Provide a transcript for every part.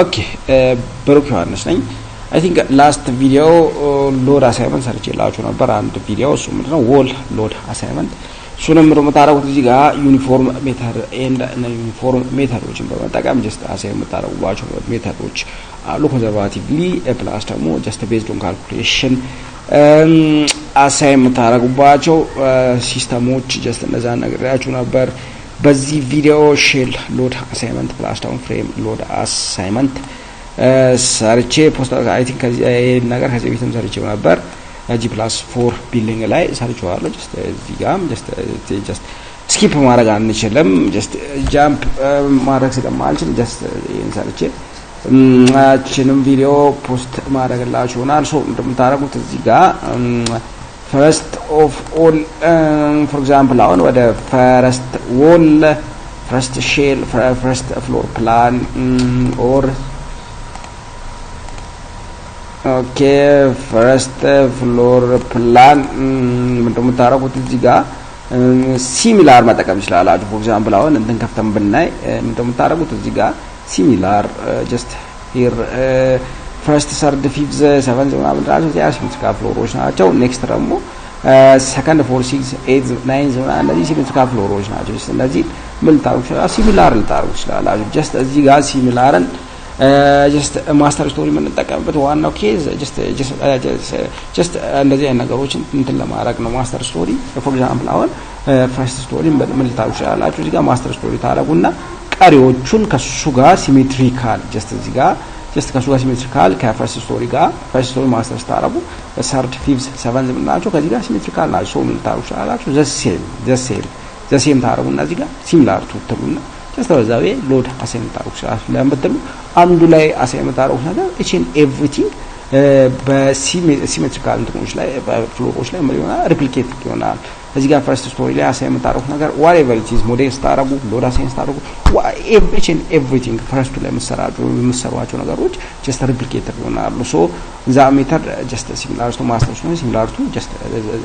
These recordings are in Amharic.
Okay, ብሩክ ዮሐንስ ነኝ I think last video load assignment ሰርቼላችሁ ነበር አንድ ቪዲዮ እሱ ምንድነው wall load assignment እሱንም የምታረጉት እዚህ ጋር ዩኒፎርም ሜተድ ኤንድ ዩኒፎርም ሜተዶችን በመጠቀም just አሳይን የምታረጉባቸው ሜተዶች አሉ ኮንሰርቫቲቭሊ ፕላስ ደግሞ just based on calculation አሳይን የምታረጉባቸው ሲስተሞች just እነዛ ነገራችሁ ነበር በዚህ ቪዲዮ ሼል ሎድ አሳይመንት ፕላስ ዳውን ፍሬም ሎድ አሳይመንት ሰርቼ ፖስት አይ ቲንክ ነገር ከዚህ በፊትም ሰርቼው ነበር G+4 ቢልዲንግ ላይ ሰርቼዋለሁ just እዚህ ጋርም just ስኪፕ ማድረግ አንችልም just ጃምፕ ማድረግ ስለማልችል just ይሄን ሰርቼ አችንም ቪዲዮ ፖስት ማድረግላችሁናል ሶ እንደምታረጉት እዚህ ጋር first of all for example on what the first wall first shell first floor plan or okay first floor plan እንደምታረጉት እዚህ ጋር similar መጠቀም ይችላልአችሁ for example አሁን እንትን ከፍተን ብናይ እንደምታረጉት እዚህ ጋር similar just here first third fifth seventh ምናምን ራሱ ሲምፕል ፍሎሮች ናቸው ኔክስት ደግሞ second 4 6 8 9 ምናምን እንደዚህ ሲምፕል ፍሎሮች ናቸው ስለዚህ ምን ታውቁ ሲሚላር ልታረጉ ይችላልአችሁ just እዚህ ጋር ሲሚላርን just ማስተር ስቶሪ ምን ተጠቀምበት ዋናው ኬዝ just እንደዚህ አይነት ነገሮችን እንትን ለማድረግ ነው ማስተር ስቶሪ for example አሁን first story ምን ልታረጉ ይችላልአችሁ እዚህ ጋር ማስተር ስቶሪ ታረጉና ቀሪዎቹን ከሱ ጋር ሲሜትሪካል just እዚህ ጋር just ከሱ ጋር ሲሜትሪካል ከፈርስት ስቶሪ ጋር ፈርስት ስቶሪ ማስተር ስታረጉ third fifth seventh ምናቸው ከዚህ ጋር ሲሜትሪካል ናቸው ምን ታረጉ ይችላልአችሁ the same ታረጉና እዚህ ጋር similar to ተብሉና just በዛው ሎድ አሳይን ታረጉ ይችላልአችሁ ለምትሉ አንዱ ላይ አሳይን ታረጉት ነገር each and everything በሲሜትሪካል እንትኖች ላይ በፍሎሮች ላይ ምን ይሆናል ሪፕሊኬት ይሆናል እዚህ ጋር ፈርስት ስቶሪ ላይ አሳይን ታረጉት ነገር whatever it is ሞዴል ስታረጉ ሎድ አሳይን ታረጉ each and everything ፈርስቱ ላይ መስራቸው ነገሮች just replicate ይሆናሉ so that method just similar to master ነው similar to just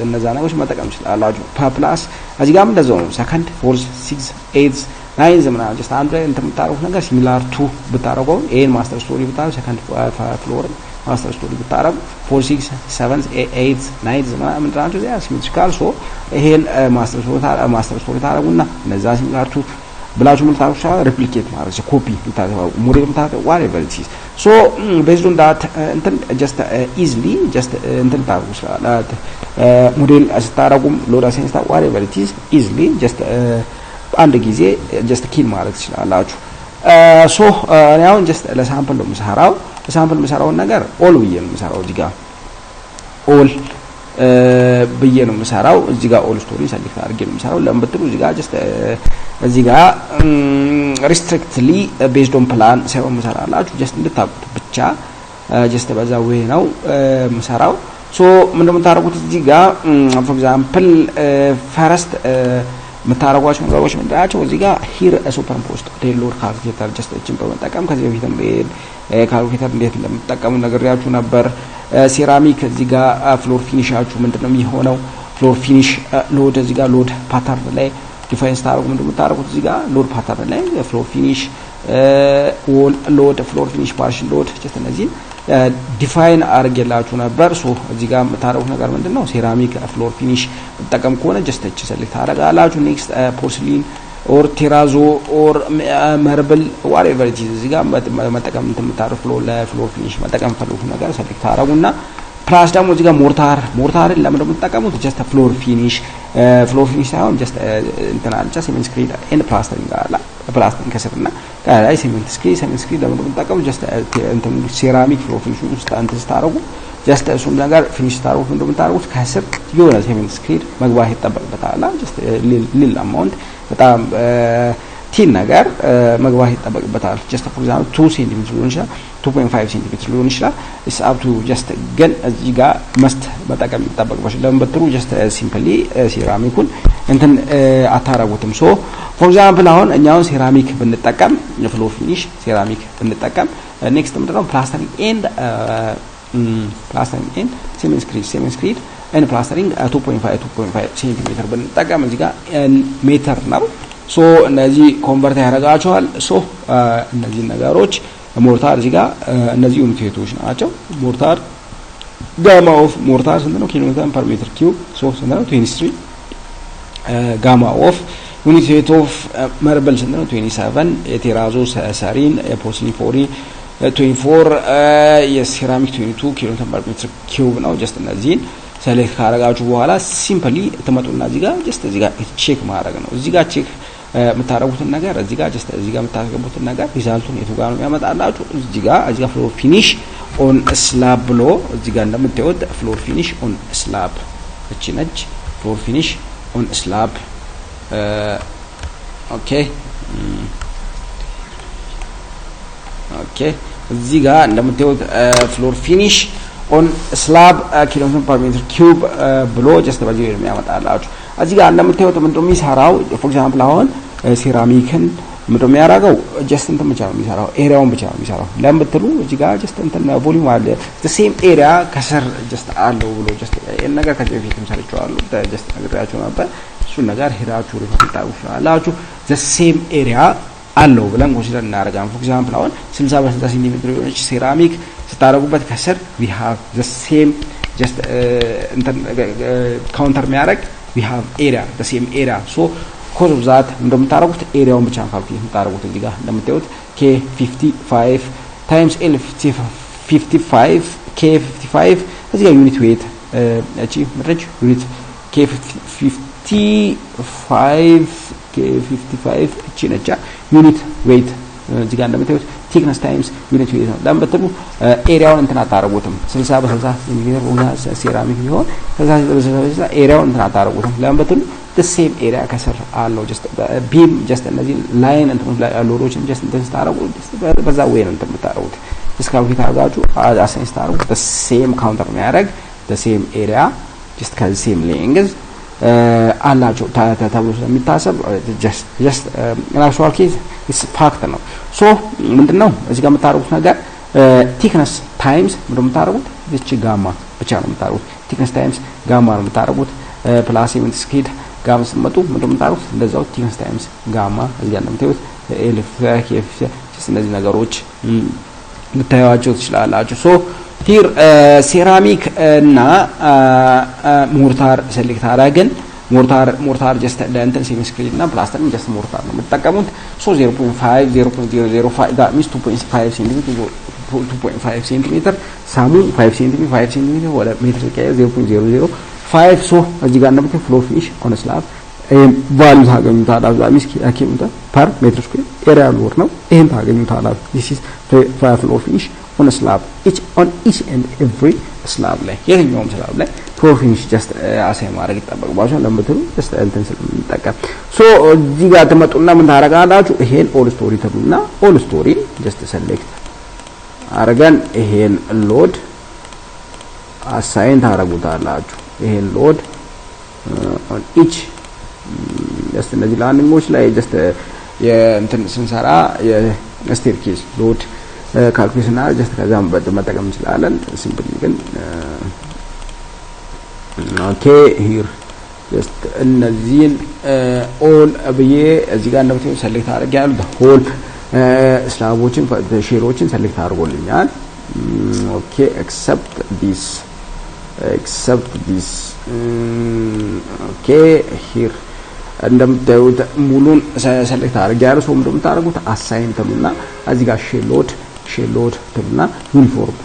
እነዛ ነገሮች መጠቀም ይችላልአችሁ ፕላስ እዚህ ጋርም እንደዛው ነው second 4 6 8 9 ዘመና just አንድ ላይ እንተምታረጉት ነገር similar to ብታረጉው ይሄን ማስተር ስቶሪ ብታረጉ second ፍሎር ማስተር ስቶሪ ብታረጉ 4 6 7 8 9 ዘመና ምንድነው ያ ሲሚትሪካል ሶ ይሄን ማስተር ስቶሪ ታረጉና እነዛ similar to ብላችሁ ምልታውሻ ሪፕሊኬት ማድረግ ኮፒ ልታደርጉ ሞዴል ምታደርጉ whatever it is so based on that እንትን just easily just እንትን ታደርጉ ይችላል ሞዴል አስታረጉም ሎድ አሳይን ታደርጉ whatever it is easily just አንድ ጊዜ just ኪል ማድረግ ይችላልአችሁ so እኔ አሁን just ለሳምፕል ነው የምሰራው ለሳምፕል የምሰራው ነገር ኦል ብዬ ነው የምሰራው እዚህ ጋር ኦል ብዬ ነው የምሰራው እዚህ ጋር ኦል ስቶሪ ሰሌክት አድርጌ ነው የምሰራው ለምትሉ እዚህ ጋር just እዚህ ጋር ሪስትሪክትሊ ቤዝድ ኦን ፕላን ሳይሆን የምሰራላችሁ just እንድታውቁት ብቻ just በዛ ወይ ነው የምሰራው ሶ ምንድነው የምታረጉት እዚህ ጋር for example first የምታረጓቸው ነገሮች ምንድናቸው እዚህ ጋር ሂር ሱፐርምፖዝድ ሎድ ካልኩሌተር just እቺን በመጠቀም ከዚህ በፊትም ካልኩሌተር እንዴት እንደምትጠቀሙ ነገርያችሁ ነበር ሴራሚክ እዚህ ጋር ፍሎር ፊኒሻችሁ ምንድነው የሚሆነው ፍሎር ፊኒሽ ሎድ እዚህ ጋር ሎድ ፓተርን ላይ ዲፋይን ስታረጉ ምንድነው የምታረጉት እዚህ ጋር ሎድ ፓተርን ላይ ፍሎር ፊኒሽ ዎል ሎድ ፍሎር ፊኒሽ ፓርሽን ሎድ just እነዚህ ዲፋይን አርገላችሁ ነበር ሶ እዚህ ጋር የምታረጉት ነገር ምንድነው ሴራሚክ ፍሎር ፊኒሽ ተጠቀም ከሆነ just እቺ ሰሌክት አረጋላችሁ ኔክስት ፖርስሊን ኦር ቴራዞ ኦር ማርብል whatever it is እዚህ ጋር መጠቀም የምታረፉ ለፍሎር ፊኒሽ መጠቀም ፈልጉ ነገር ሰሌክት አረጉና ፕላስ ደግሞ እዚህ ጋር ሞርታርን ለምን እንደምትጠቀሙት just ፍሎር ፊኒሽ ሳይሆን just እንትና አልጫ ሲሜንት ስክሪድ ኤንድ ፕላስተሪንግ አላ ፕላስተሪንግ ከስርና ከላይ ሲሜንት ስክሪድ ለምን እንደምትጠቀሙት just እንትን ሴራሚክ ፍሎር ፊኒሽ ውስጥ አንተ ስታረጉ just እሱን ነገር ፊኒሽ ታረጉት እንደምታረጉት ከስር የሆነ ሲሜንት ስክሪድ መግባት ይጠበቅበታል just ሊል አማውንት በጣም ቲን ነገር መግባት ይጠበቅበታል just for example 2 cm ሊሆን ይችላል 2.5 cm ሊሆን ይችላል is up to just ግን እዚህ ጋር መስት መጠቀም ይጠበቅባችሁ ለምን በትሩ just simply ሴራሚኩን እንትን አታረጉትም so for example አሁን እኛው ሴራሚክ ብንጠቀም የፍሎር ፊኒሽ ሴራሚክ ብንጠቀም next ምንድነው plastering and cement screed and plastering 2.5 cm ብንጠቀም እዚህ ጋር ሜትር ነው ሶ እነዚህ ኮንቨርት ያደርጋቸዋል ሶ እነዚህ ነገሮች ሞርታር እዚህ ጋር እነዚህ ዩኒት ዌቶች ናቸው ሞርታር ጋማ ኦፍ ሞርታር ስንት ነው ኪሎሜትር ፐር ሜትር ኪዩብ ሶ ስንት ነው 23 ጋማ ኦፍ ዩኒት ዌት ኦፍ ማርበል ስንት ነው 27 የቴራዞ ሰሪን የፖርሲሊን ፎሪ 24 የሴራሚክ 22 ኪሎሜትር ፐር ሜትር ኪዩብ ነው ጀስት እነዚህን ሰሌክት ካረጋችሁ በኋላ ሲምፕሊ ተመጡና እዚህ ጋር ጀስት እዚህ ጋር ቼክ ማድረግ ነው እዚህ ጋር ቼክ የምታረጉትን ነገር እዚህ ጋር ጀስት እዚህ ጋር የምታስገቡትን ነገር ሪዛልቱን የቱ ጋር ነው ያመጣላችሁ እዚህ ጋር ፍሎር ፊኒሽ ኦን ስላብ ብሎ እዚህ ጋር እንደምታዩት ፍሎር ፊኒሽ ኦን ስላብ እቺ ነች ፍሎር ፊኒሽ ኦን ስላብ ኦኬ እዚህ ጋር እንደምታዩት ፍሎር ፊኒሽ ኦን ስላብ ኪሎሜትር ፐር ሜትር ኪዩብ ብሎ ጀስት በዚህ ነው የሚያመጣላችሁ እዚህ ጋር እንደምታዩት ምንድነው የሚሰራው ፎር ኤግዛምፕል አሁን ሴራሚክን ምንድነው የሚያደርገው ጀስት እንትን ብቻ ነው የሚሰራው ኤሪያውን ብቻ ነው የሚሰራው ለምን ብትሉ እዚህ ጋር ጀስት እንትን ቮሊዩም አለ the same area ከስር ጀስት አለው ብሎ ጀስት ይሄን ነገር ከዚህ በፊትም ሰርቻለሁ ጀስት ነግራችሁ ነበር እሱን ነገር ሄዳችሁ ሪፖርት ታውቁታላችሁ the same area አለው ብለን ኮንሲደር እናደርጋለን ፎር ኤግዛምፕል አሁን 60 በ60 ሴንቲሜትር የሆነች ሴራሚክ ስታረጉበት ከስር we have the same just እንትን ካውንተር የሚያደርግ we have area the same area so cause of that እንደምታረጉት ኤሪያውን ብቻ ካልኩሌት የምታረጉት እዚህ ጋር እንደምታዩት K55 times L55 K55 እዚህ ጋር ዩኒት ዌት እቺ ምድረጅ ዩኒት K55 እቺ ነች ዩኒት ዌት እዚህ ጋር እንደምታዩት ቲክነስ ታይምስ ዩኒት ዌት ነው ለምን በትሉ ኤሪያውን እንትን አታረጉትም 60 በ60 ሴንቲሜትር ሴራሚክ ቢሆን ከዛ በ60 ኤሪያውን እንትን አታረጉትም ለምን በትሉ the same area ከስር አለው just beam just እነዚህ ላይን እንትን ላይ ሎዶችን just እንትን ስታረጉ በዛ ወይ ነው እንትን የምታረጉት just ካልኩሌት አድርጋችሁ አሳይን ስታረጉ the same counter የሚያደርግ the same area just ከዚህ same length አላቸው ተብሎ ስለሚታሰብ just actual case is fact ነው so ምንድነው እዚህ ጋር የምታረጉት ነገር thickness times ምንድነው የምታረጉት እቺ ጋማ ብቻ ነው የምታረጉት thickness times ጋማ ነው የምታረጉት ፕላስ ኢቨንት ስኪድ ጋማ ስመጡ ምንድነው የምታረጉት እንደዛው thickness times ጋማ እዚህ ጋር እንደምታዩት ኤሌክትሪክ ኤፊሽንሲ እነዚህ ነገሮች ልታዩዋቸው ትችላላችሁ so here ሴራሚክ እና ሞርታር ሴሌክት አደረግን ሞርታር ጀስት ለእንትን ሴሚስክሪድ እና ፕላስተር ጀስት ሞርታር ነው የምትጠቀሙት so 0.5 0.005 that means 2.5 cm 2.5 cm ሳሙ 5 cm 5 cm ወደ ሜትር ከ 0.005 so እዚህ ጋር እንደምታዩት ፍሎር ፊኒሽ ኦን ስላብ ቫልዩ ታገኙታላችሁ that means ኪሎሜትር ፐር ሜትር ስኩዌር ኤሪያ ሎድ ነው ይሄን ታገኙታላችሁ this is ፍሎር ፊኒሽ on a slab each and every slab ላይ የትኛውም slab ላይ floor finish just አሳይ ማድረግ ይጠበቅባችኋል ለምትሉ just እንትን ስለምንጠቀም so እዚህ ጋር ተመጡና ምን ታረጋላችሁ ይሄን ኦል ስቶሪ ተብሉና ኦል ስቶሪ just select አረጋን ይሄን ሎድ አሳይን ታረጉታላችሁ ይሄን ሎድ on each just እነዚህ ላንዲንጎች ላይ just የእንትን ስንሰራ የስቴርኬስ ሎድ ካልኩሌሽን እና ጀስት ከዛም መጠቀም እንችላለን ሲምፕሊ ግን ኦኬ ሂር ጀስት እነዚህን ኦል ብዬ እዚህ ጋር እንደምታዩት ሰሌክት አድርጌያለሁ the whole ስላቦችን ሼሮችን ሰሌክት አድርጎልኛል ኦኬ except this ኦኬ ሂር እንደምታዩት ሙሉን ሰሌክት አድርጌያለሁ so እንደምታደርጉት አሳይን ተብሉና እዚህ ጋር ሼል ሎድ ተብሉና ዩኒፎርም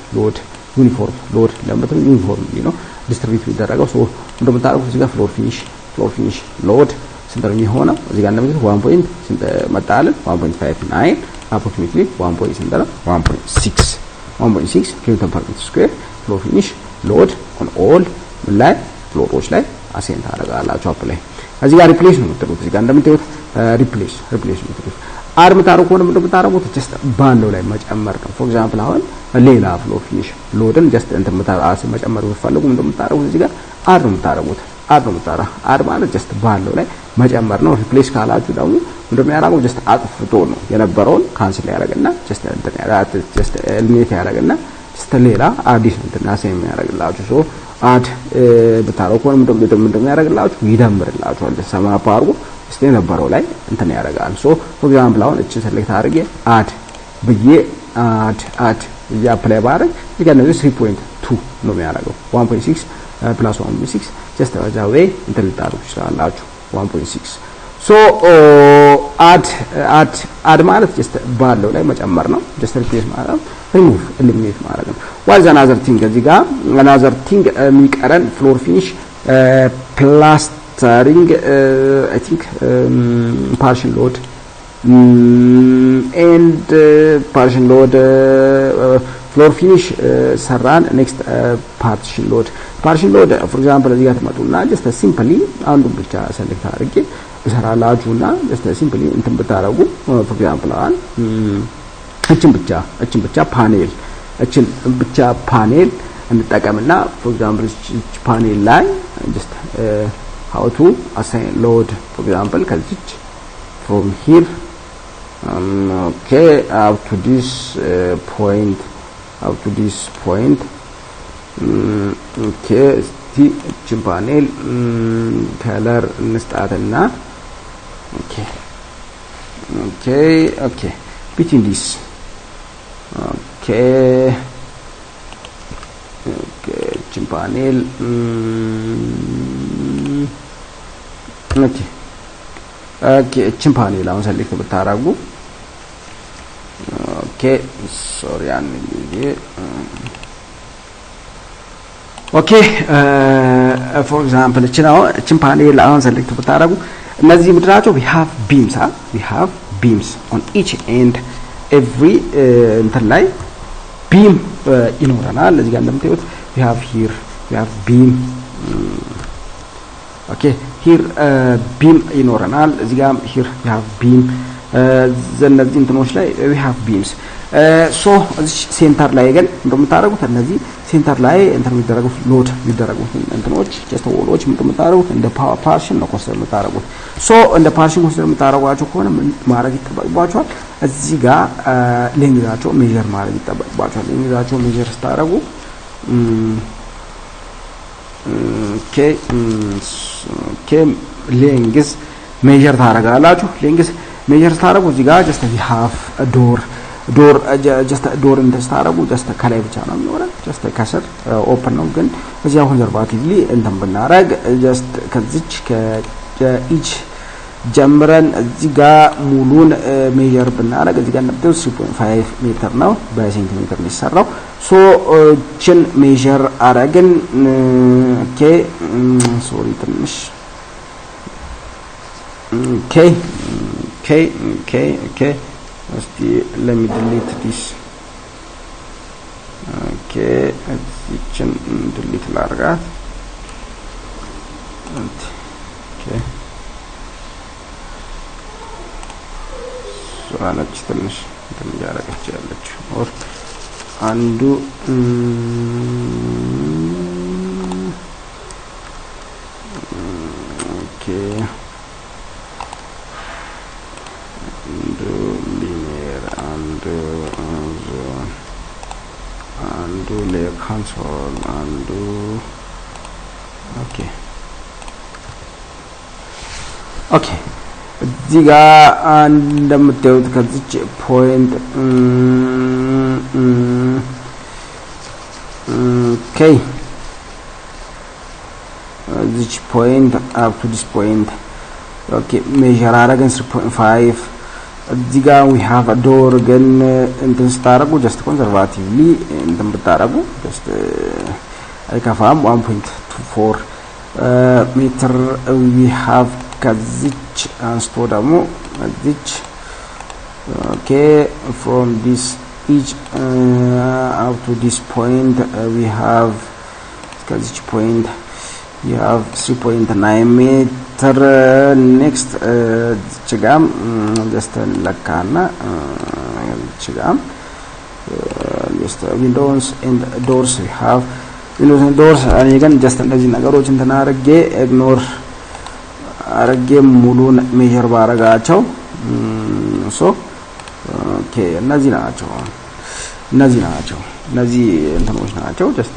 ሎድ ለምትሉ ዩኒፎርም ነው ዲስትሪቢዩት ይደረጋው so እንደምታደርጉት እዚህ ጋር ፍሎር ፊኒሽ ሎድ ስንት ነው የሚሆነው እዚህ ጋር እንደምታዩት 1 ፖይንት ስንት መጣልን 1.59 approximately 1.6 ኪሎሜትር ፐር ሜትር ስኩዌር ፍሎር ፊኒሽ ሎድ ኦን ኦል ላይ ፍሎሮች ላይ አሳይን ታደርጋላችሁ አፕ ላይ እዚህ ጋር ሪፕሌስ ነው የምትሉት እዚህ ጋር እንደምታዩት ሪፕሌስ ነው የምትሉት አርም ታረቁ ነው እንደምታረጉት ጀስት ባለው ላይ መጨመር ነው ፎር ኤግዛምፕል አሁን ሌላ ፍሎር ፊኒሽ ሎድን ጀስት እንትን መጨመር ብትፈልጉ እንደምታረጉት እዚህ ጋር አድ ማለት ጀስት ባለው ላይ መጨመር ነው ሪፕሌስ ካላችሁ ደግሞ እንደሚያደርገው ጀስት አጥፍቶ ነው የነበረውን ካንስል ያደርግና ጀስት እንትን ጀስት ኤሊሚኔት ያደርግና ጀስት ሌላ አዲስ እንትን አሳይን ያደርግላችሁ ሶ አድ ብታረቁ ነው እንደሚያደርግላችሁ ይደምርላችኋል ሰማፓ አድርጎ እስቲ የነበረው ላይ እንትን ያደርጋል ሶ ፎር ኤግዛምፕል አሁን እቺ ሰሌክት አድርጌ አድ ብዬ አድ አፕላይ ባረግ እዚህ ጋር ነው 3.2 ነው የሚያደርገው 1.6 ፕላስ 1.6 just አጃዌ እንትን ልታደርጉ ትችላላችሁ 1.6 so add ማለት just ባለው ላይ መጨመር ነው just replace ማለት remove eliminate ማለት ነው what is another thing እዚህ ጋር another thing የሚቀረን floor finish plastering I think partial load and partial load floor finish ሰራን next partial load for example እዚህ ጋር ተመጡና just simply አንዱን ብቻ select አድርጌ በሰራላችሁና just simply እንትን ብታረጉ for example እችን ብቻ ፓኔል እንጠቀምና for example እች ፓኔል ላይ just how to assign load for example ከዚች from here okay up to this point okay እችን ፓኔል color እንስጣትና okay between this okay እችን ፓኔል okay እችን ፓኔል አሁን ሰሌክት ብታረጉ okay sorry okay for example እችን ፓኔል አሁን ሰሌክት ብታረጉ እነዚህ ምድራቸው we have beams on each and every እንትን ላይ beam ይኖረናል እዚህ ጋር እንደምታዩት we have beam okay here beam ይኖረናል እዚህ ጋር here we have beam እነዚህ እንትኖች ላይ we have beams so እዚህ ሴንተር ላይ ግን እንደምታረጉት እነዚህ ሴንተር ላይ እንትን የሚደረጉት ሎድ የሚደረጉት እንትኖች just ወሎች እንደምታረጉት እንደ ፓርሽን ነው ኮንሲደር የምታረጉት so እንደ ፓርሽን ኮንሲደር የምታረጓቸው ከሆነ ማድረግ ይጠበቅባቸዋል እዚህ ጋር ሌንግዛቸው ሜዠር ማድረግ ይጠበቅባቸዋል ሌንግዛቸው ሜዠር ስታረጉ okay ሌንግዝ ሜዠር ታረጋላችሁ ሌንግዝ ሜዠር ታረጉ እዚህ ጋር just we have a door just door እንደስታረጉ just ከላይ ብቻ ነው የሚኖረው just ከስር ኦፕን ነው ግን እዚህ አሁን ኮንሰርቫቲቭሊ እንትን ብናረግ just ከዚች ከኢች ጀምረን እዚህ ጋር ሙሉን ሜዠር ብናረግ እዚህ ጋር እንደምታዩት 3.5 ሜትር ነው በሴንቲሜትር የሚሰራው so ችን ሜዠር አረግን okay sorry ትንሽ okay let me delete this okay እዚችን delete ላርጋት okay ሷለች ትንሽ ያረጋች ያለች or አንዱ okay undo layer console undo okay እዚህ ጋር እንደምታዩት ከዚች ፖይንት okay this point up to this point okay measure አረገን 3.5 እዚህ ጋር we have a door ግን እንትን ስታረጉ just conservatively እንትን ብታረጉ just አይከፋም 1.24 ሜትር we have ከዚች አንስቶ ደግሞ እዚች okay from this each up to this point we have ከዚች point you have 3.9 meter next chigam just lakana chigam just windows and doors we have windows and doors again just እንደዚህ ነገሮች እንትና አርጌ ignore አርጌ ሙሉን ሜዠር ባረጋቸው so okay እነዚህ ናቸው እነዚህ እንትኖች ናቸው just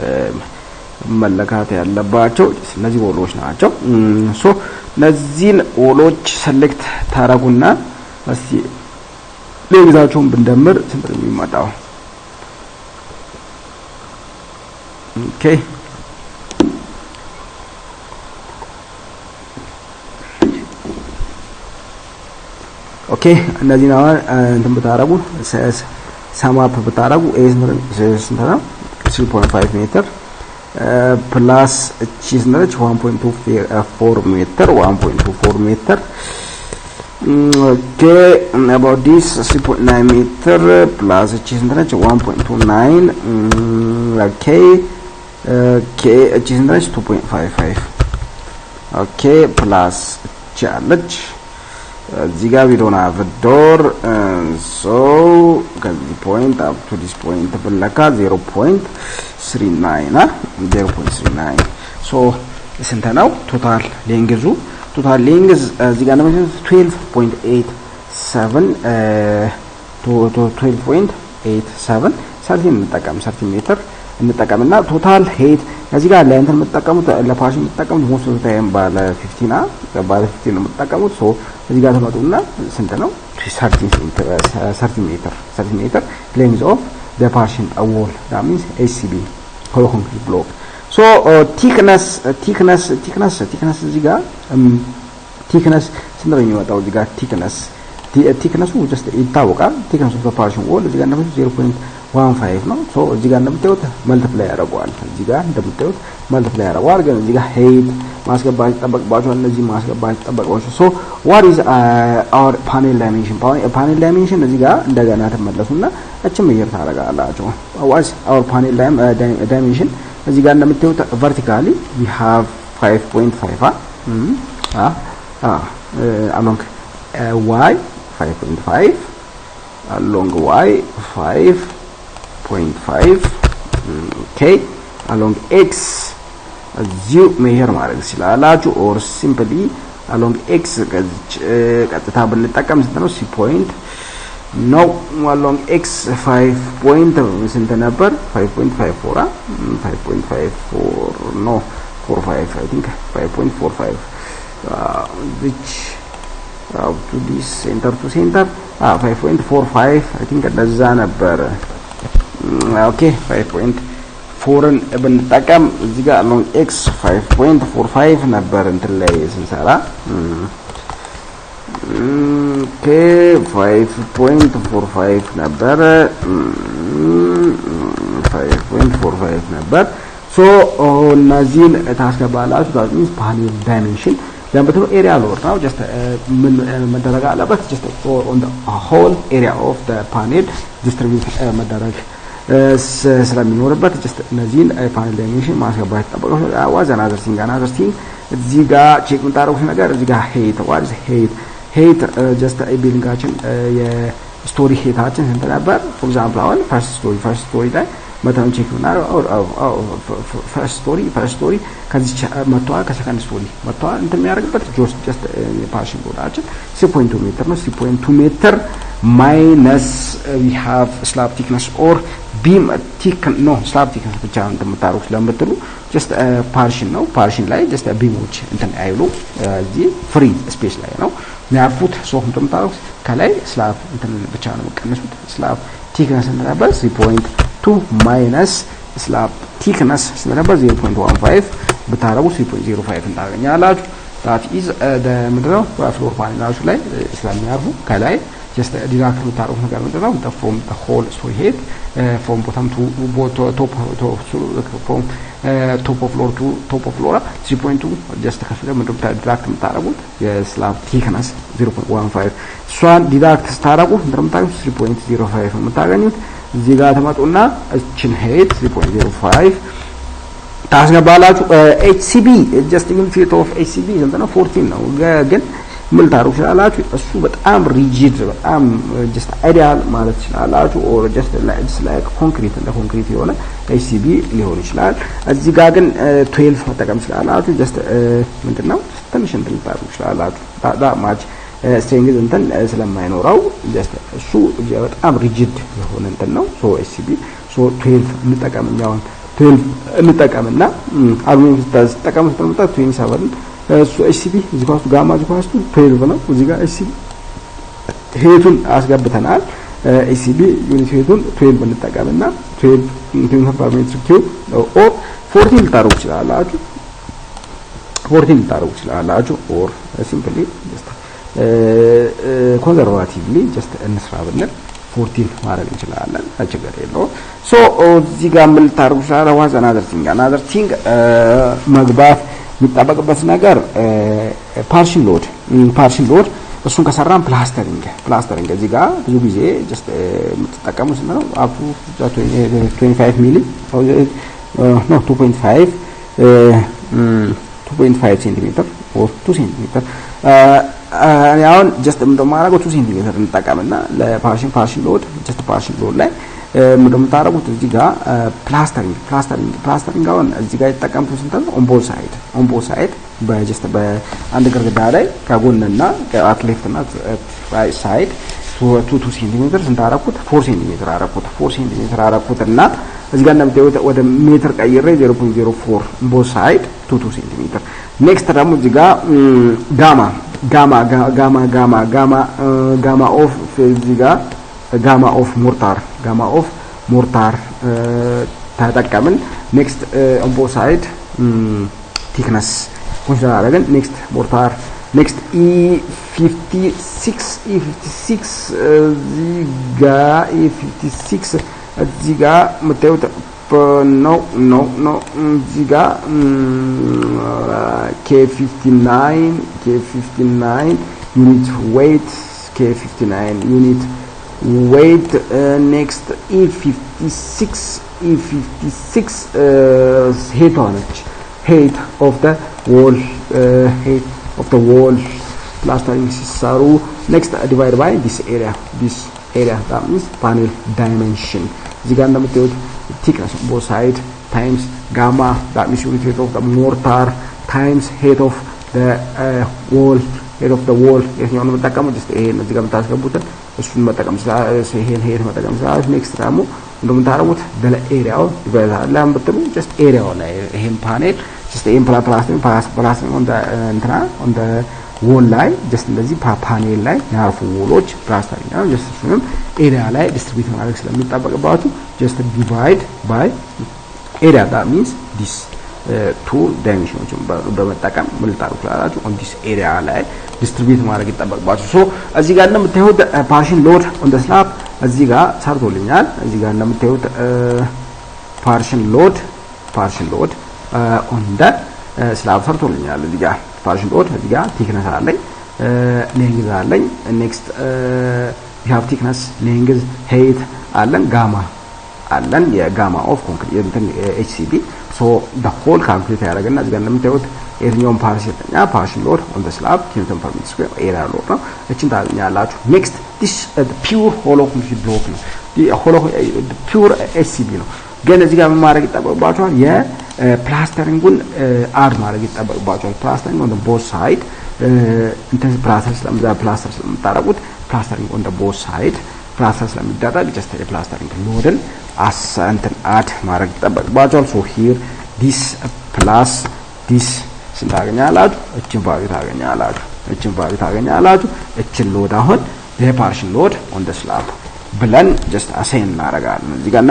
መለካት ያለባቸው እነዚህ ወሎች ናቸው so እነዚህን ወሎች ሴሌክት ታረጉና እስቲ ሌንግዛቸውን ብንደምር ስንት ነው የሚመጣው? ኦኬ ኦኬ እነዚህ ነው እንትን ብታረጉ ሰማፕ ብታረጉ ስንት ነው 3.5 ሜትር ፕላስ እቺ ስንት 1.24 ሜትር 1.24 ሜትር okay about this 3.9 meter plus እቺ ስንት ነች 1.29 okay እቺ ስንት ነች 2.55 okay plus እቺ አለች እዚህ ጋር we don't have a door so ከዚህ point up to this point ብለካ 0.39 0.39 so ስንት ነው ቶታል ሌንግዙ total length እዚህ ጋር ነው 12.87 to 12.87 ሰንቲሜትር ሰንቲሜትር እንጠቀምና ቶታል ሄት እዚህ ጋር ለእንትን የምትጠቀሙት ለፓሽን የምትጠቀሙት ሞስት ኦፍ ታይም ባለ 15 ና ባለ 15 ነው የምትጠቀሙት ሶ እዚህ ጋር ተመጡና ስንት ነው 30 ሜትር length of the partition wall that means ACB hollow concrete block so thickness እዚህ ጋር thickness ስንት ነው የሚወጣው እዚህ ጋር thickness just ይታወቃል thickness of the partition wall እዚህ ጋር ነው 0.15 ነው so እዚህ ጋር እንደምታዩት መልቲፕላይ ያደርገዋል እዚህ ጋር እንደምታዩት መልቲፕላይ ያደርገዋል ግን እዚህ ጋር height ማስገባት ይጠበቅባቸዋል እነዚህ ማስገባት ይጠበቅባቸዋል so what is our panel dimension እዚህ ጋር እንደገና ተመለሱና እችም እየር ታረጋላችሁ what is our panel dimension እዚህ ጋር እንደምታዩት vertically we have 5.5 along y 5.5 along y 5.5 okay along x you measure ማድረግ ይችላልላችሁ or simply along x ቀጥታ ብንጠቀም ስንት ነው 3 point no along x 5 point ስንት ነበር 5.54 5.54 no 45 I think 5.45 which up to this center to center 5.45 I think እንደዛ ነበር okay 5.4ን ብንጠቀም እዚህ ጋር along x 5.45 ነበር እንትን ላይ ስንሰራ okay 5.45 ነበር 5.45 ነበር so እነዚህን ታስገባላችሁ that means panel dimension ለምትሉ ኤሪያ ሎድ ነው just ምን መደረግ አለበት just on the whole area of the panel distribute መደረግ ስለሚኖርበት just እነዚህን panel dimension ማስገባት ይጠበቃል was another thing እዚህ ጋር ቼክ የምታደርጉት ነገር እዚህ ጋር height what is height just ቢልዲንጋችን የስቶሪ ሄታችን ስንት ነበር for example አሁን first story ላይ መታውን ቼክ እናደርጋለን first story ከዚህ መጥቷል ከሰከንድ ስቶሪ መጥቷል እንትን የሚያደርግበት just የፓርሽን ቦርዳችን 3.2 ሜትር ነው 3.2 ሜትር minus we have slab thickness or beam thickness no slab thickness ብቻ እንደምታሩት ስለምትሉ just ፓርሽን ነው ፓርሽን ላይ just ቢሞች እንትን አይሉ እዚህ ፍሪ ስፔስ ላይ ነው የሚያርፉት ሶ እንደምታሩት ከላይ ስላብ እንትን ብቻ ነው ቀነሱት ስላብ thickness ነበር 3.2 minus slab thickness ስለነበር 0.15 ብታረጉ 3.05 እንዳገኛላችሁ that is the ምንድነው ፍሎር ፓኔላችሁ ላይ ስለሚያርፉ ከላይ just deduct የምታረጉት ነገር ምንድነው from the whole story height from bottom to from top of floor to top of floor 3.2 just ከፍለ ምንድነው deduct የምታረጉት የስላብ thickness 0.15 እሷን deduct ስታረጉት እንደምታዩት 3.05 የምታገኙት እዚህ ጋር ተመጡና እችን height 3.05 ታስገባላችሁ HCB just unit of HCB እንተና 14 ነው ግን ምን ታሩክ ይችላልላችሁ እሱ በጣም ሪጂድ በጣም just ideal ማለት ይችላልላችሁ or just like concrete እንደ concrete የሆነ HCB ሊሆን ይችላል እዚህ ጋር ግን 12 መጠቀም ይችላልላችሁ just ምንድነው ትንሽ እንትን ታሩክ ይችላልላችሁ that much strength እንትን ስለማይኖረው just እሱ በጣም ሪጂድ የሆነ እንትን ነው so HCB so 12 እንጠቀምኛውን 12 እንጠቀምና አርሚን ተጠቀሙ ተጠቀሙ 27 so HCB እዚህ ጋር ጋማ እዚህ ጋር 12 ነው እዚህ ጋር HCB ሄቱን አስገብተናል ኤሲቢ ዩኒት ሄቱን 12 እንጠቀምና 12 ኒውተን ፐር ሜትር ኪዩብ ኦር 14 ልታረጉ ይችላልላችሁ 14 ልታረጉ ይችላልላችሁ ኦር ሲምፕሊ ጀስት ኮንሰርቫቲቭሊ ጀስት እንስራ ብለን 14 ማድረግ እንችላለን አችግር የለውም ሶ እዚህ ጋር ምን ልታረጉ ይችላል ዋዝ another thing መግባት የሚጠበቅበት ነገር ፓርሽን ሎድ እሱን ከሰራን ፕላስተሪንግ እዚህ ጋር ብዙ ጊዜ ጀስት የምትጠቀሙት ነው አፕ 25 ሚሊ no 2.5 ሴንቲሜትር or 2 ሴንቲሜትር አሁን ጀስት እንደማረጋው 2 ሴንቲሜትር እንጠቀምና ለፓርሽን ሎድ ጀስት ፓርሽን ሎድ ላይ እንደምታረጉት እዚህ ጋር ፕላስተሪንግ አሁን እዚህ ጋር የተጠቀምኩት እንትን ኦን ቦዝ ሳይድ በጀስት በአንድ ግርግዳ ላይ ከጎንና ከአት ሌፍት እና ራይት ሳይድ 2 ሴንቲሜትር እንታረኩት 4 ሴንቲሜትር አረኩትና እዚህ ጋር እንደምታዩት ወደ ሜትር ቀይሬ 0.04 ቦዝ ሳይድ 2 ሴንቲሜትር ኔክስት ደግሞ እዚህ ጋር ጋማ ኦፍ እዚህ ጋር ጋማ ኦፍ ሞርታር ተጠቀምን ኔክስት ኦን ቦዝ ሳይድ ቲክነስ ኮንሲደር አደረግን ኔክስት ሞርታር ኔክስት E56 እዚህ ጋር የምታዩት no እዚህ ጋር K59 unit weight next E56 height of the wall plastering ሲሰሩ next divide by this area that means panel dimension እዚህ ጋር እንደምታዩት thickness on both side times gamma that means unit height of the mortar times height of the wall የትኛውን መጠቀም just ይሄን እዚህ ጋር የምታስገቡት እሱን መጠቀም ይሄን መጠቀም next ደግሞ እንደምታረጉት በኤሪያው ይበዛል ብትሉ just ኤሪያው ላይ ይሄን ፓኔል just ይሄን ፕላስቲክ on the wall ላይ just እንደዚህ ፓኔል ላይ ያርፉ ወሎች ፕላስቲክ ነው just እሱንም ኤሪያ ላይ ዲስትሪቢዩት ማድረግ ስለሚጠበቅባችሁ just divide by area that means this two dimensions በመጠቀም ምልጣሩ ካላችሁ on this area ላይ ዲስትሪቢዩት ማድረግ ይጠበቅባችሁ so እዚህ ጋር እንደምታዩት ፓርሽን ሎድ on the slab እዚህ ጋር ሰርቶልኛል እዚህ ጋር እንደምታዩት ፓርሽን ሎድ on the slab ሰርቶልኛል እዚህ ጋር ፓርሽን ሎድ እዚህ ጋር ቲክነስ አለኝ ሌንግዝ አለኝ ኔክስት you have thickness length height አለን ጋማ አለን የጋማ ኦፍ ኮንክሪት HCB so the whole calculate ያደርግና እዚህ ጋር እንደምታዩት የትኛውን ፓርሽን ሎድ on the slab ኪሎሜትር ፐር ሜትር ስኩዌር ኤሪያ ሎድ ነው እቺን ታገኛላችሁ next this pure hollow concrete block ነው pure HCB ነው ግን እዚህ ጋር ማድረግ ይጠበቅባችኋል የፕላስተሪንጉን አድ ማድረግ ይጠበቅባችኋል ፕላስተሪንግ on the both side እንትን ፕላስተር ስለምታረጉት plastering on the both side plaster ስለሚደረግ just a plastering ሎድን አድ ማድረግ ይጠበቅባችኋል so here this plus this ስንታገኛላችሁ እቺን ቫልዩ ታገኛላችሁ እቺን ሎድ አሁን የፓርሽን ሎድ on the slab ብለን just አሳይን እናደርጋለን እዚህ ጋር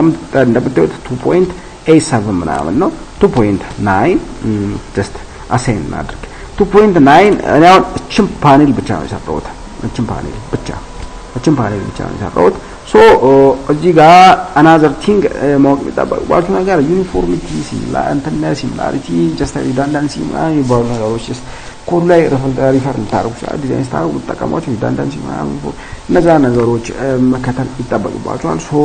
እንደምታዩት 2.87 ምናምን ነው 2.9 just አሳይን እናድርግ 2.9 እኔ አሁን እቺን ፓኔል ብቻ ነው የሰራሁት እቺን ፓኔል ብቻ ነው የሰራሁት so እዚህ ጋር another thing ማወቅ የሚጠበቅባችሁ ነገር ዩኒፎርሚቲ ሲሚላሪቲ just redundancy የሚባሉ ነገሮች ኮድ ላይ ሪፈር ልታረጉ ዲዛይን ስታረጉ ተጠቀሟቸው redundancy እነዛ ነገሮች መከተል ይጠበቅባችኋል so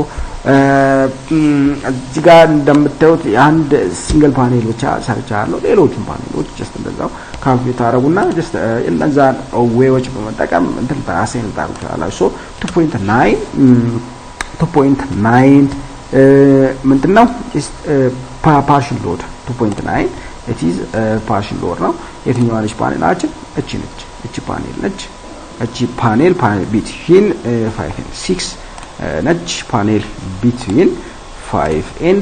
እዚህ ጋር እንደምታዩት አንድ ሲንግል ፓኔል ብቻ ሰርቻለሁ ሌሎቹን ፓኔሎች just እንደዛው ካልኩሌት አደረጉና just እነዛን ዌዎች በመጠቀም እንትን ታሳይን ታደርጉታላችሁ so 2.9 ምንድነው just partial load 2.9 it is partial load ነው የትኛዋ ነች ፓኔላችን እቺ ፓኔል ነች እቺ ፓኔል between 5 and 6 ነች ፓኔል between 5 and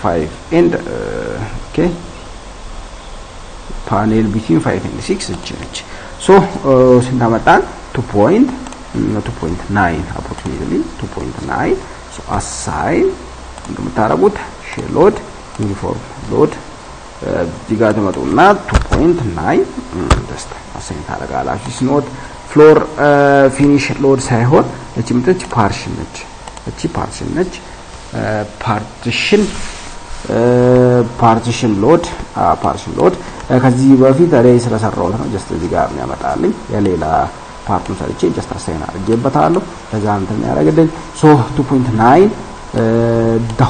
5 and okay panel between 5 and 6 እቺ ነች so ስናመጣን 2.9 approximately 2.9 so assign እንደምታረጉት shell load uniform load እዚህ ጋር ተመጡና 2.9 just assign ታረጋላችሁ is not floor finish load ሳይሆን እቺ ምጥች partition ነች እቺ partition ነች partition load ከዚህ በፊት ላይ ስለሰራሁት ነው just እዚህ ጋር የሚያመጣልኝ የሌላ ፓርቱን ሰርቼ just assign አድርጌበታለሁ ከዛ እንትን ያደርግልኝ so 2.9 the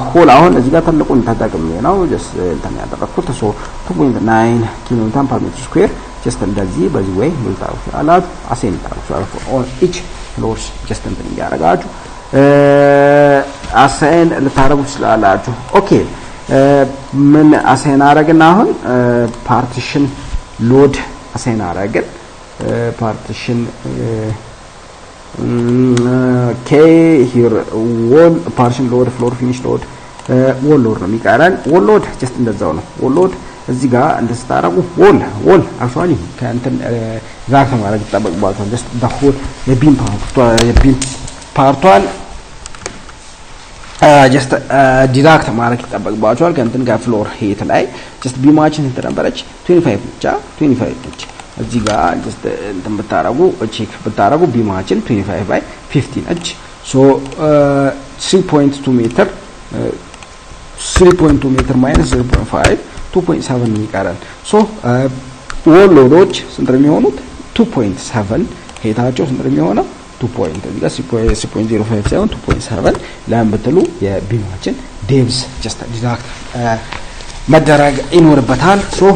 whole አሁን እዚህ ጋር ትልቁን ተጠቅሜ ነው just እንትን ያደረኩት so 2.9 ኪሎ ሜትር per meter square just እንደዚህ በዚህ way ምልታው አላት assign ታደርጉ on each floors just እንትን ያደርጋችሁ assign ልታረጉ ስላላችሁ ኦኬ ምን assign አረግና አሁን partition load assign አረግን partition K here wall partition load floor finish load wall load ነው የሚቀረን wall load just እንደዛው ነው wall load እዚህ ጋር እንደስታረጉ wall actually ከእንትን ዛክ ማድረግ ይጠበቅባችኋል just the whole የቢም ፓርቷን just deduct ማድረግ ይጠበቅባችኋል ከእንትን ጋር ፍሎር ሄት ላይ just ቢማችን ተነበረች 25 ብቻ 25 ነች እዚህ ጋር just እንትን ብታረጉ ቼክ ብታረጉ ቢማችን 25 by 50 ነች so 3.2 ሜትር 3.2 ሜትር minus 0.5 2.7 ይቀራል so wall loads ስንት ነው የሚሆኑት 2.7 ሄታቸው ስንት ነው የሚሆነው 2 point እዚህ ጋር 6.05 ሳይሆን 2.7 ለምትሉ የቢማችን ዴፕዝ just deduct መደረግ ይኖርበታል so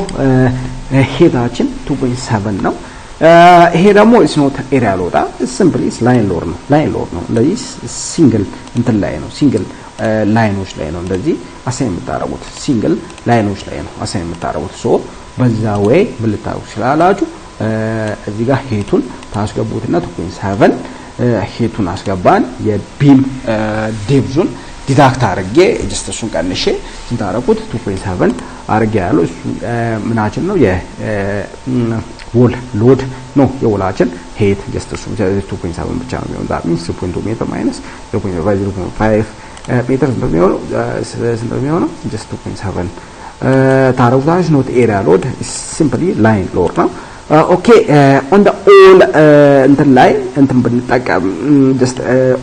ሄታችን 2.7 ነው ይሄ ደግሞ is not area load simply is line load ነው ለዚህ ሲንግል እንትን ላይ ነው ሲንግል ላይኖች ላይ ነው እንደዚህ አሳይን የምታረጉት ሲንግል ላይኖች ላይ ነው አሳይን የምታረጉት so በዛ way ብልታው ስላላችሁ እዚህ ጋር ሄቱን ታስገቡትና 2.7 ሄቱን አስገባን የቢም ዴፕዙን ዲዳክት አርጌ just እሱን ቀንሼ እንታረቁት 2.7 አርጌ ያለው እሱ ምናችን ነው የወል ሎድ ነው የወላችን ሄት just እሱ 2.7 ብቻ ነው የሚሆነው that means 2.2 ሜትር minus 0.5 ሜትር እንደሚሆነው just 2.7 ታረጉታችሁ not area load simply line load ነው okay on the all እንትን ላይ እንትን ብንጠቀም just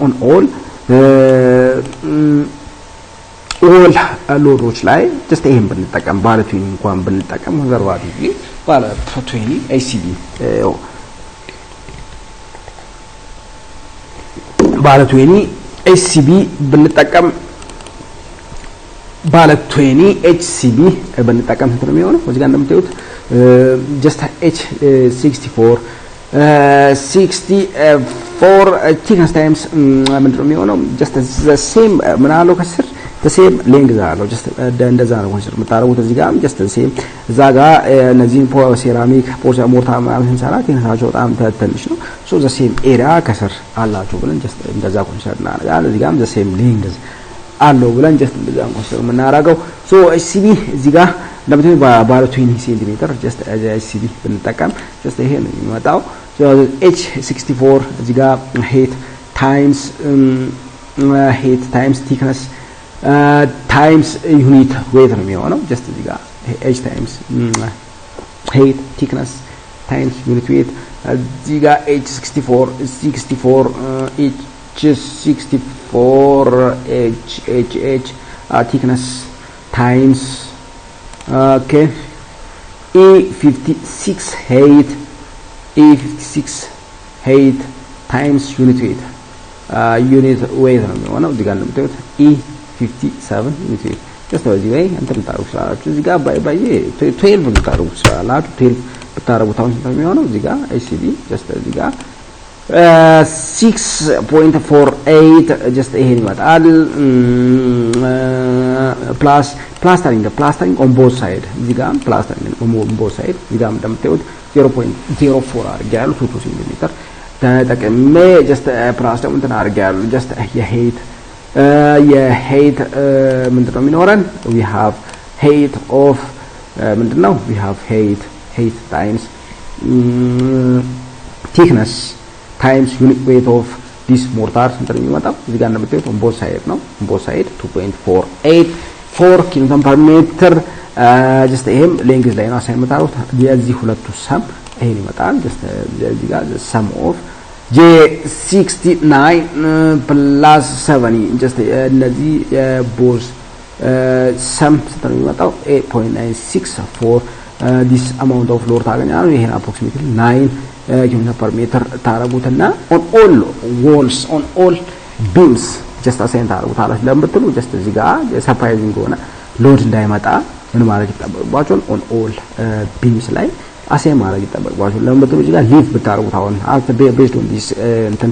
on all ሎዶች ላይ just ይሄን ብንጠቀም ባለ 20 እንኳን ብንጠቀም ኮንሰርቫቲቭሊ ባለ 20 ACB ባለ 20 ACB ብንጠቀም ባለ 20 HCB ብንጠቀም እንትን ነው የሚሆነው እዚህ ጋር እንደምታዩት just H64 thickness times ምንድነው የሚሆነው just the same ምናለው ከስር the same length አለው just እንደዛ ነው ኮንሲደር የምታረጉት እዚህ ጋር just the same እዛ ጋር እነዚህን ሴራሚክ ሞርታር ምናምን ስንሰራ ቴክኒካቸው በጣም ትንሽ ነው so the same area ከስር አላቸው ብለን just እንደዛ ኮንሲደር እናደርጋለን እዚህ ጋርም the same length አለው ብለን just እንደዛ ኮንሲደር የምናደርገው so HCB እዚህ ጋር ለምሳሌ ባለ 20 ሴንቲሜትር just HCB ብንጠቀም just ይሄ ነው የሚመጣው so H64 እዚህ ጋር height times thickness times unit weight ነው የሚሆነው just እዚህ ጋር H times height thickness times unit weight እዚህ ጋር H64 thickness times okay E56 height times unit weight ነው የሚሆነው እዚህ ጋር እንደምታዩት E57 unit weight just በዚህ way እንትን ታረጉ ስላላችሁ እዚህ ጋር ባይ 12 ብታረጉ ስላላችሁ 12 ብታረጉት አሁን ስንት ነው የሚሆነው እዚህ ጋር HCB just እዚህ ጋር 6.48 just ይሄን ይመጣል plastering on both side እዚህ ጋር plastering on both side እዚህ ጋር እንደምታዩት 0.04 አድርጌያለሁ 2 ሴንቲሜትር ተጠቅሜ just ፕላስተር እንትን አድርጌያለሁ just የሄይት ምንድነው የሚኖረን we have height of ምንድነው we have height times thickness times unit weight of this mortar እንትን የሚመጣው እዚህ ጋር እንደምታዩት on both side ነው on both side 2.484 ኪሎግራም ፐር ሜትር just ይሄም ሌንግዝ ላይ ነው አሳይን የምታደርጉት የዚህ ሁለቱ ሰም ይሄን ይመጣል just እዚህ ጋር sum of J69 plus 70 just እነዚህ ቦዝ ሰም ስንት የሚመጣው 8.964 this amount of load ታገኛላችሁ ይሄን approximately 9 ኪሎሜትር ፐር ሜትር ታረጉትና on all walls on all beams just አሳይን ታረጉታላችሁ ለምትሉ just እዚህ ጋር ሰርፕራይዚንግ ሆነ ሎድ እንዳይመጣ ምን ማድረግ ይጠበቅባችኋል on all beams ላይ አሳይን ማድረግ ይጠበቅባችኋል ለምትሉ እዚህ ጋር ሊቭ ብታረጉት አሁን based on this እንትን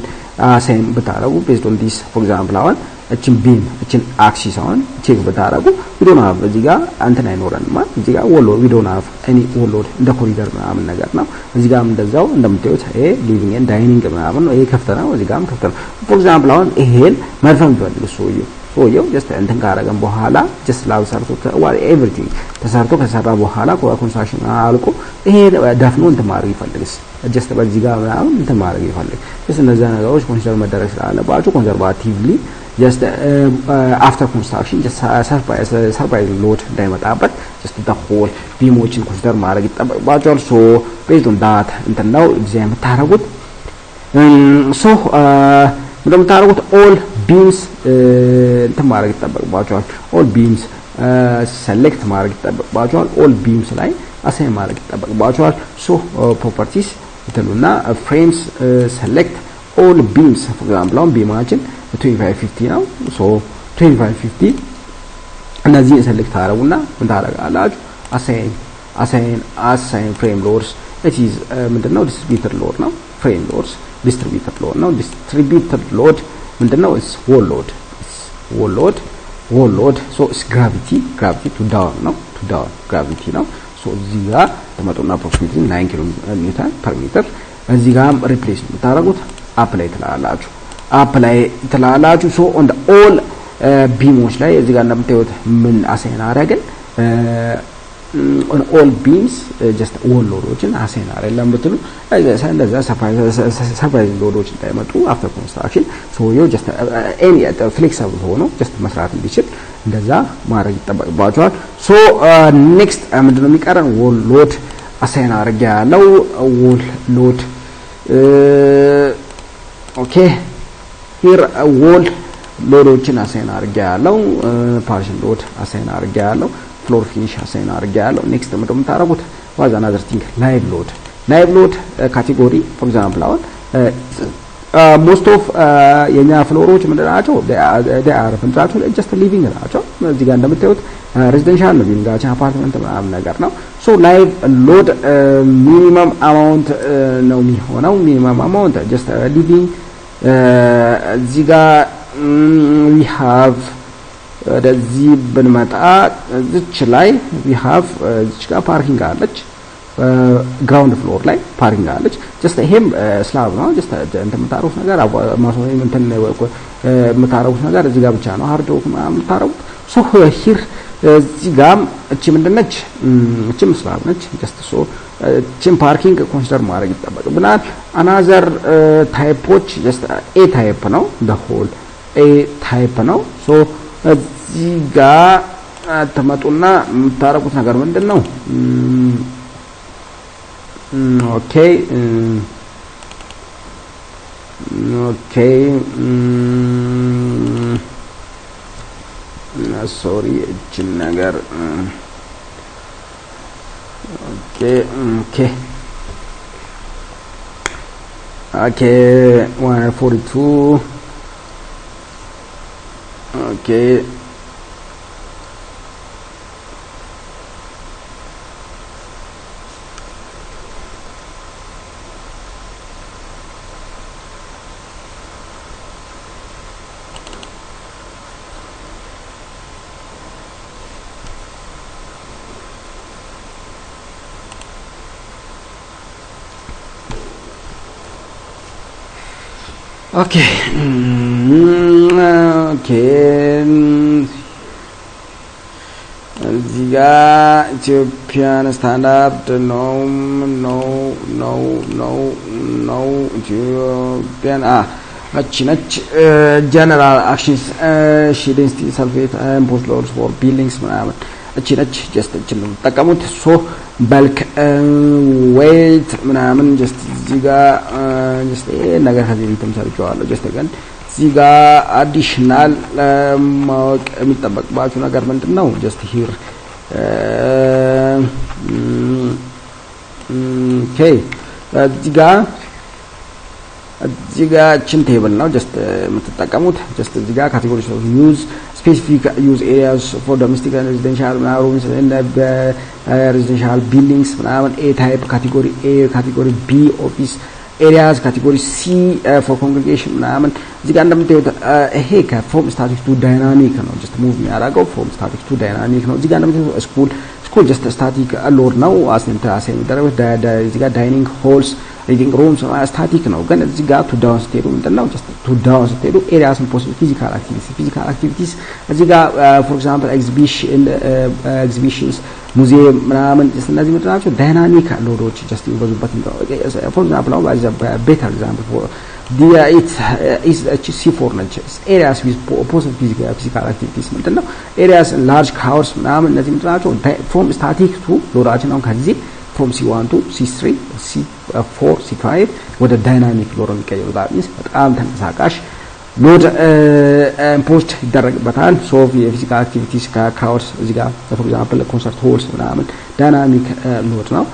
አሳይን ብታረጉ based on this for example አሁን እቺን ቢም እቺን አክሲስ አሁን ቼክ ብታረጉ we don't have እዚህ ጋር እንትን አይኖረንም ማለት እዚህ ጋር ወሎ we don't have any ወሎድ እንደ ኮሪደር ምናምን ነገር ነው እዚህ ጋርም እንደዛው እንደምታዩት ይሄ ሊቪንግ ኤንድ ዳይኒንግ ምናምን ነው ይሄ ከፍተ ነው እዚህ ጋርም ከፍተ ነው for example አሁን ይሄን መድፈን ቢፈልግ ሰውየው just እንትን ካረገን በኋላ just ላብ ሰርቶ everything ተሰርቶ ከሰራ በኋላ ኮንስትራክሽን አልቆ ይሄ ደፍኖ እንትን ማድረግ ይፈልግስ just በዚህ ጋር ምናምን እንትን ማድረግ ይፈልግ just እነዛ ነገሮች ኮንሲደር መደረግ ስላለባቸው ኮንሰርቫቲቭሊ just after construction just surprise load እንዳይመጣበት just the whole ቢሞችን ኮንሲደር ማድረግ ይጠበቅባቸዋል so based on that እንትን ነው ዲዛይን የምታረጉት so እንደምታረጉት all beams እንትን ማድረግ ይጠበቅባቸዋል all beams select ማድረግ ይጠበቅባቸዋል all beams ላይ አሳይን ማድረግ ይጠበቅባቸዋል so properties ይተሉና frames select all beams for example on ቢማችን 2550 ነው so 2550 እነዚህ select አረጉና ምን ታረጋላችሁ assign frame loads it is ምንድነው distributed load ነው frame loads distributed load ነው distributed load ምንድነው is wall load so it's gravity to down ነው to down gravity ነው so እዚህ ጋር ተመጡና approximately 9 ኪሎ ሜትር per meter እዚህ ጋር replace ታረጉት apply ትላላችሁ so on the all beams ላይ እዚህ ጋር እንደምታዩት ምን አሳይን አረግን on all beams just all loads አሳይን አረግን ብትሉ እንደዛ surprise loads እንዳይመጡ after construction so you just any flexible ሆኖ just መስራት እንዲችል እንደዛ ማድረግ ይጠበቅባቸዋል so next ምንድነው የሚቀረን wall load አሳይን አረግ ያለው wall load okay here wall loadዎችን አሳይን አርጋ ያለው partial load አሳይን አርጋ ያለው floor finish አሳይን አርጋ ያለው next ምንድነው ታረጉት was another thing live load category for example አሁን most of የኛ ፍሎሮች ምንድናቸው they are ፍንጫቸው just living ናቸው እዚህ ጋር እንደምታዩት residential ነው ቢንጋቻ አፓርትመንት ምናምን ነገር ነው so live load minimum amount ነው የሚሆነው minimum amount just living እዚህ ጋር we have ወደዚህ ብንመጣ እዚች ላይ we have እዚች ጋር ፓርኪንግ አለች ግራውንድ ፍሎር ላይ ፓርኪንግ አለች just ይሄም ስላብ ነው just እንደምታረጉት ነገር ማሶይ እንትን የምታረጉት ነገር እዚህ ጋር ብቻ ነው ሃርድ ወርክ የምታረጉት so here እዚህ ጋር እቺ ምንድነች እቺም ስላብ ነች just so እቺም ፓርኪንግ ኮንሲደር ማድረግ ይጠበቅብናል another ታይፖች just a type ነው the whole a type ነው so እዚህ ጋር ተመጡና የምታረጉት ነገር ምንድነው okay sorry እቺን ነገር okay 142 okay okay እዚህ Ethiopian standard no Ethiopian general actions she density sulfate imposed loads for buildings ምናምን just ተጠቀሙት so bulk weight ምናምን just እዚህ ጋር just ነገር ከዚህ ተምሳልቻለሁ just again እዚህ ጋር additional ማወቅ የሚጠበቅባችሁ ነገር ምንድነው just here okay እዚህ ጋር ችን ቴብል ነው just የምትጠቀሙት just እዚህ ጋር categories of use specific use areas for domestic and residential rooms and residential buildings ምናምን A type category A category B office areas category C for congregation ምናምን እዚህ ጋር እንደምታዩት ይሄ ከፎርም ስታቲክ ቱ ዳይናሚክ ነው just move የሚያደርገው ፎርም ስታቲክ ቱ ዳይናሚክ ነው እዚህ ጋር እንደምታዩት ስኩል just static load ነው የሚደረገው እዚህ ጋር dining halls reading rooms static ነው ግን እዚህ ጋር to down ስትሄዱ ምንድነው just to down ስትሄዱ areas and possible physical activities እዚህ ጋር for example exhibitions museum ምናምን እነዚህ ምንድናቸው ዳይናሚክ ሎዶች just ይበዙበት for example now as a better example for it is C4 ነች areas with possible physical activities ምንድነው areas large crowds ምናምን እነዚህ ምንድናቸው from static to ሎዳችን ነው ከዚህ from C1 to C3 C4 C5 ወደ ዳይናሚክ ሎድ የሚቀየሩ ዳትስ በጣም ተንቀሳቃሽ ሎድ ኢምፖስት ይደረግበታል ሶ የፊዚካል አክቲቪቲስ ከክራውድስ እዚህ ጋር for example concert halls ምናምን ዳይናሚክ ሎድ ነው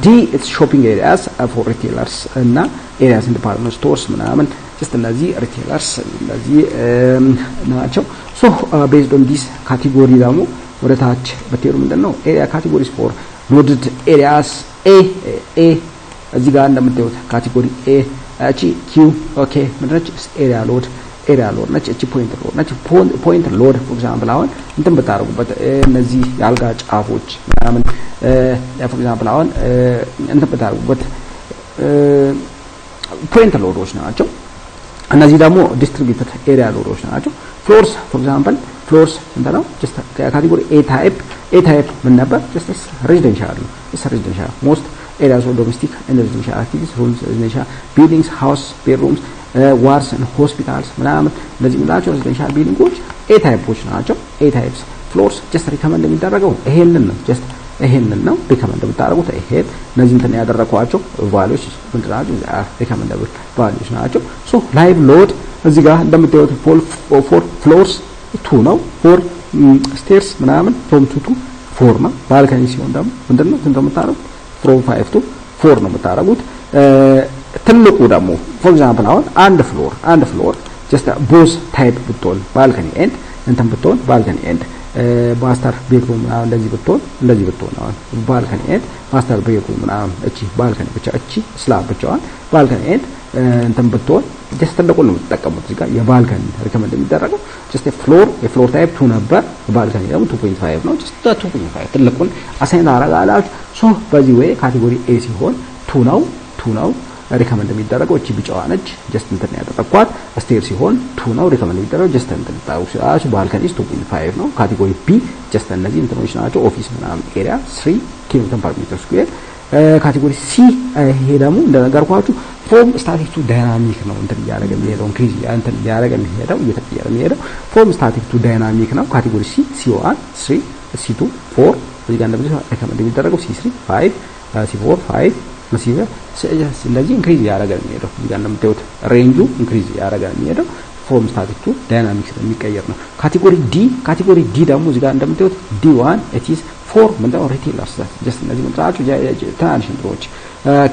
D it's shopping areas for retailers እና areas in department stores ምናምን just እነዚህ retailers እነዚህ ናቸው so based on this category ደግሞ ወደ ታች በቴሩ ምንድነው area categories for loaded areas A እዚህ ጋር እንደምታዩት ካቴጎሪ A እቺ Q ኦኬ ምንድነች ኤሪያ ሎድ ነች እቺ ፖይንት ሎድ for example አሁን እንትን በታረጉበት እነዚህ ያልጋ ጫፎች ምናምን for example አሁን እንትን በታረጉበት ፖይንት ሎዶች ናቸው እነዚህ ደግሞ ዲስትሪቢዩትድ ኤሪያ ሎዶች ናቸው ፍሎርስ for example ፍሎርስ እንደው just ካቴጎሪ A type ምን ነበር just residential ነው residential most areas of domestic and residential activities rooms residential buildings house bedrooms wards and hospitals ምናምን እነዚህ ምንላቸው residential buildings A typeዎች ናቸው A types floors just recommend የሚደረገው ይሄንን ነው just ይሄንን ነው recommend የምታደርጉት ይሄን እነዚህ እንትን ያደረኳቸው values ምንድናቸው recommendable values ናቸው so live load እዚህ ጋር እንደምታዩት for floors 2 ነው for stairs ምናምን from 2 to 4 ነው balcony ሲሆን ደግሞ ምንድነው እንደምታደርጉት from 5 to 4 ነው የምታደርጉት ትልቁ ደግሞ for example አሁን አንድ ፍሎር just both type ብትሆን balcony and እንትን ብትሆን balcony and master bedroom አሁን እንደዚህ ብትሆን አሁን balcony and master bedroom ምናምን እቺ balcony ብቻ እቺ ስላብ ብቻዋን balcony and እንትን ብትሆን just ትልቁን ነው የምትጠቀሙት እዚህ ጋር የባልከኒ recommend የሚደረገው just የፍሎር type 2 ነበር balcony ደግሞ 2.5 ነው just 2.5 ትልቁን አሳይን አደረጋላችሁ so በዚህ ወይ ካቴጎሪ A ሲሆን 2 ነው recommend የሚደረገው እቺ ቢጫዋ ነች just እንትን ያደረኳት ስቴር ሲሆን 2 ነው recommend የሚደረገው just እንትን ታውቁሽ balcony 2.5 ነው ካቴጎሪ B just እነዚህ እንትኖች ናቸው ኦፊስ ምናምን ኤሪያ 3 ኪሎሜትር ፐር ሜትር ስኩዌር ካቴጎሪ C ይሄ ደግሞ እንደነገርኳችሁ ፎርም ስታቲክ ቱ ዳይናሚክ ነው እንትን ያደረገ የሚሄደው ኢንክሪዝ እንትን ያደረገ የሚሄደው እየተቀየረ የሚሄደው ፎርም ስታቲክ ቱ ዳይናሚክ ነው ካቴጎሪ C C1 3 C2 4 እዚህ ጋር እንደዚህ recommend የሚደረገው C3 5 C4 5 መሲበ ስለዚህ ኢንክሪዝ ያደረገ የሚሄደው እዚህ ጋር እንደምታዩት ሬንጁ ኢንክሪዝ ያደረገ የሚሄደው ፎርም ስታቲክ ቱ ዳይናሚክስ የሚቀየር ነው ካቴጎሪ D ደግሞ እዚህ ጋር እንደምታዩት D1 it is for ምንድነው ሪቴለርስ just እነዚህ ምንድናቸው ትናንሽ እንትኖች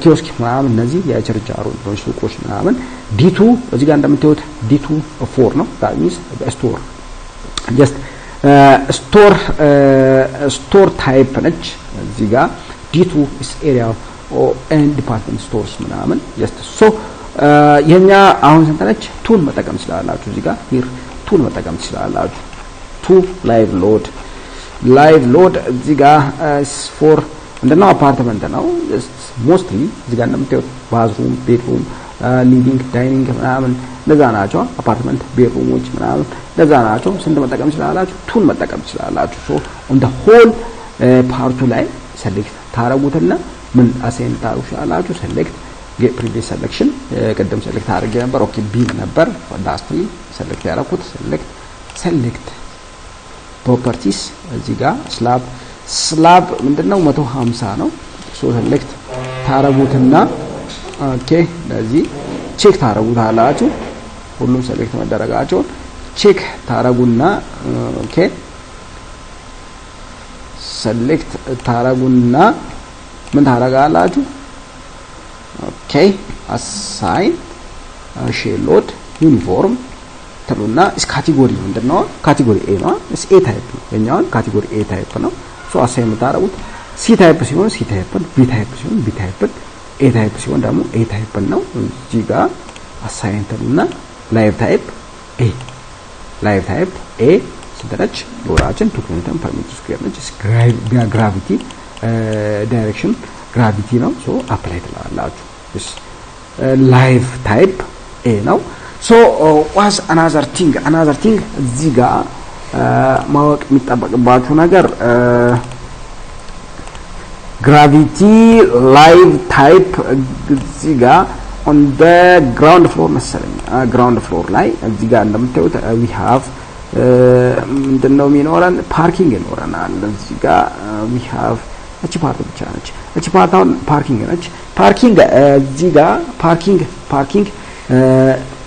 ኪዮስክ ምናምን እነዚህ የቸርቻሮ እንትኖች ሱቆች ምናምን D2 እዚህ ጋር እንደምታዩት D2 4 ነው that means ስቶር just ስቶር ታይፕ ነች እዚህ ጋር D2 is area and department stores ምናምን just so የኛ አሁን ስንተነች ቱን መጠቀም ትችላላችሁ እዚህ ጋር here ቱን መጠቀም ትችላላችሁ ቱ live load እዚህ ጋር for እንደና አፓርትመንት ነው mostly እዚህ ጋር እንደምታዩት ባዝሩም ቤድሩም ሊቪንግ ዳይኒንግ ምናምን ለዛ ናቸው አፓርትመንት ቤድሩሞች ምናምን ለዛ ናቸው ስንት መጠቀም ትችላላችሁ ቱን መጠቀም ትችላላችሁ so on the whole ፓርቱ ላይ ሰሌክት ታረጉትና ምን አሳይን ታውሻላችሁ ሰሌክት get previous selection ቀደም ሰሌክት አድርጌ ነበር ኦኬ ቢ ነበር ላስትሊ ሰሌክት ያደረኩት select properties እዚህ ጋር slab ምንድነው 150 ነው ሶ ሰሌክት ታረጉትና ኦኬ ለዚህ ቼክ ታረጉታላችሁ ሁሉም ሰሌክት መደረጋቸው ቼክ ታረጉና ኦኬ select ታረጉና ምን ታረጋላችሁ ኦኬ assign shell load uniform ተሉና is category ምንድነው category A ነው is A type ነው የኛው category A type ነው ሶ assign ታረጉት C type ሲሆን C type B type ሲሆን B type A type ሲሆን ደግሞ A type ነው እዚህ ጋር assign ተሉና live type A live type A ስለዚህ ሎራችን 2 ኪሎሜትር ፐር ሜትር ስኩዌር ነች gravity direction gravity ነው ሶ አፕላይ ትላላችሁ live type A ነው ሶ was another thing እዚህ ጋር ማወቅ የሚጠበቅባችሁ ነገር gravity live type እዚህ ጋር on the ground floor መሰለኝ ground floor ላይ እዚህ ጋር እንደምታዩት we have ምንድነው የሚኖረን ፓርኪንግ ይኖረናል እዚህ ጋር we have እቺ ፓርት ብቻ ነች እቺ ፓርት አሁን ፓርኪንግ ነች ፓርኪንግ እዚህ ጋር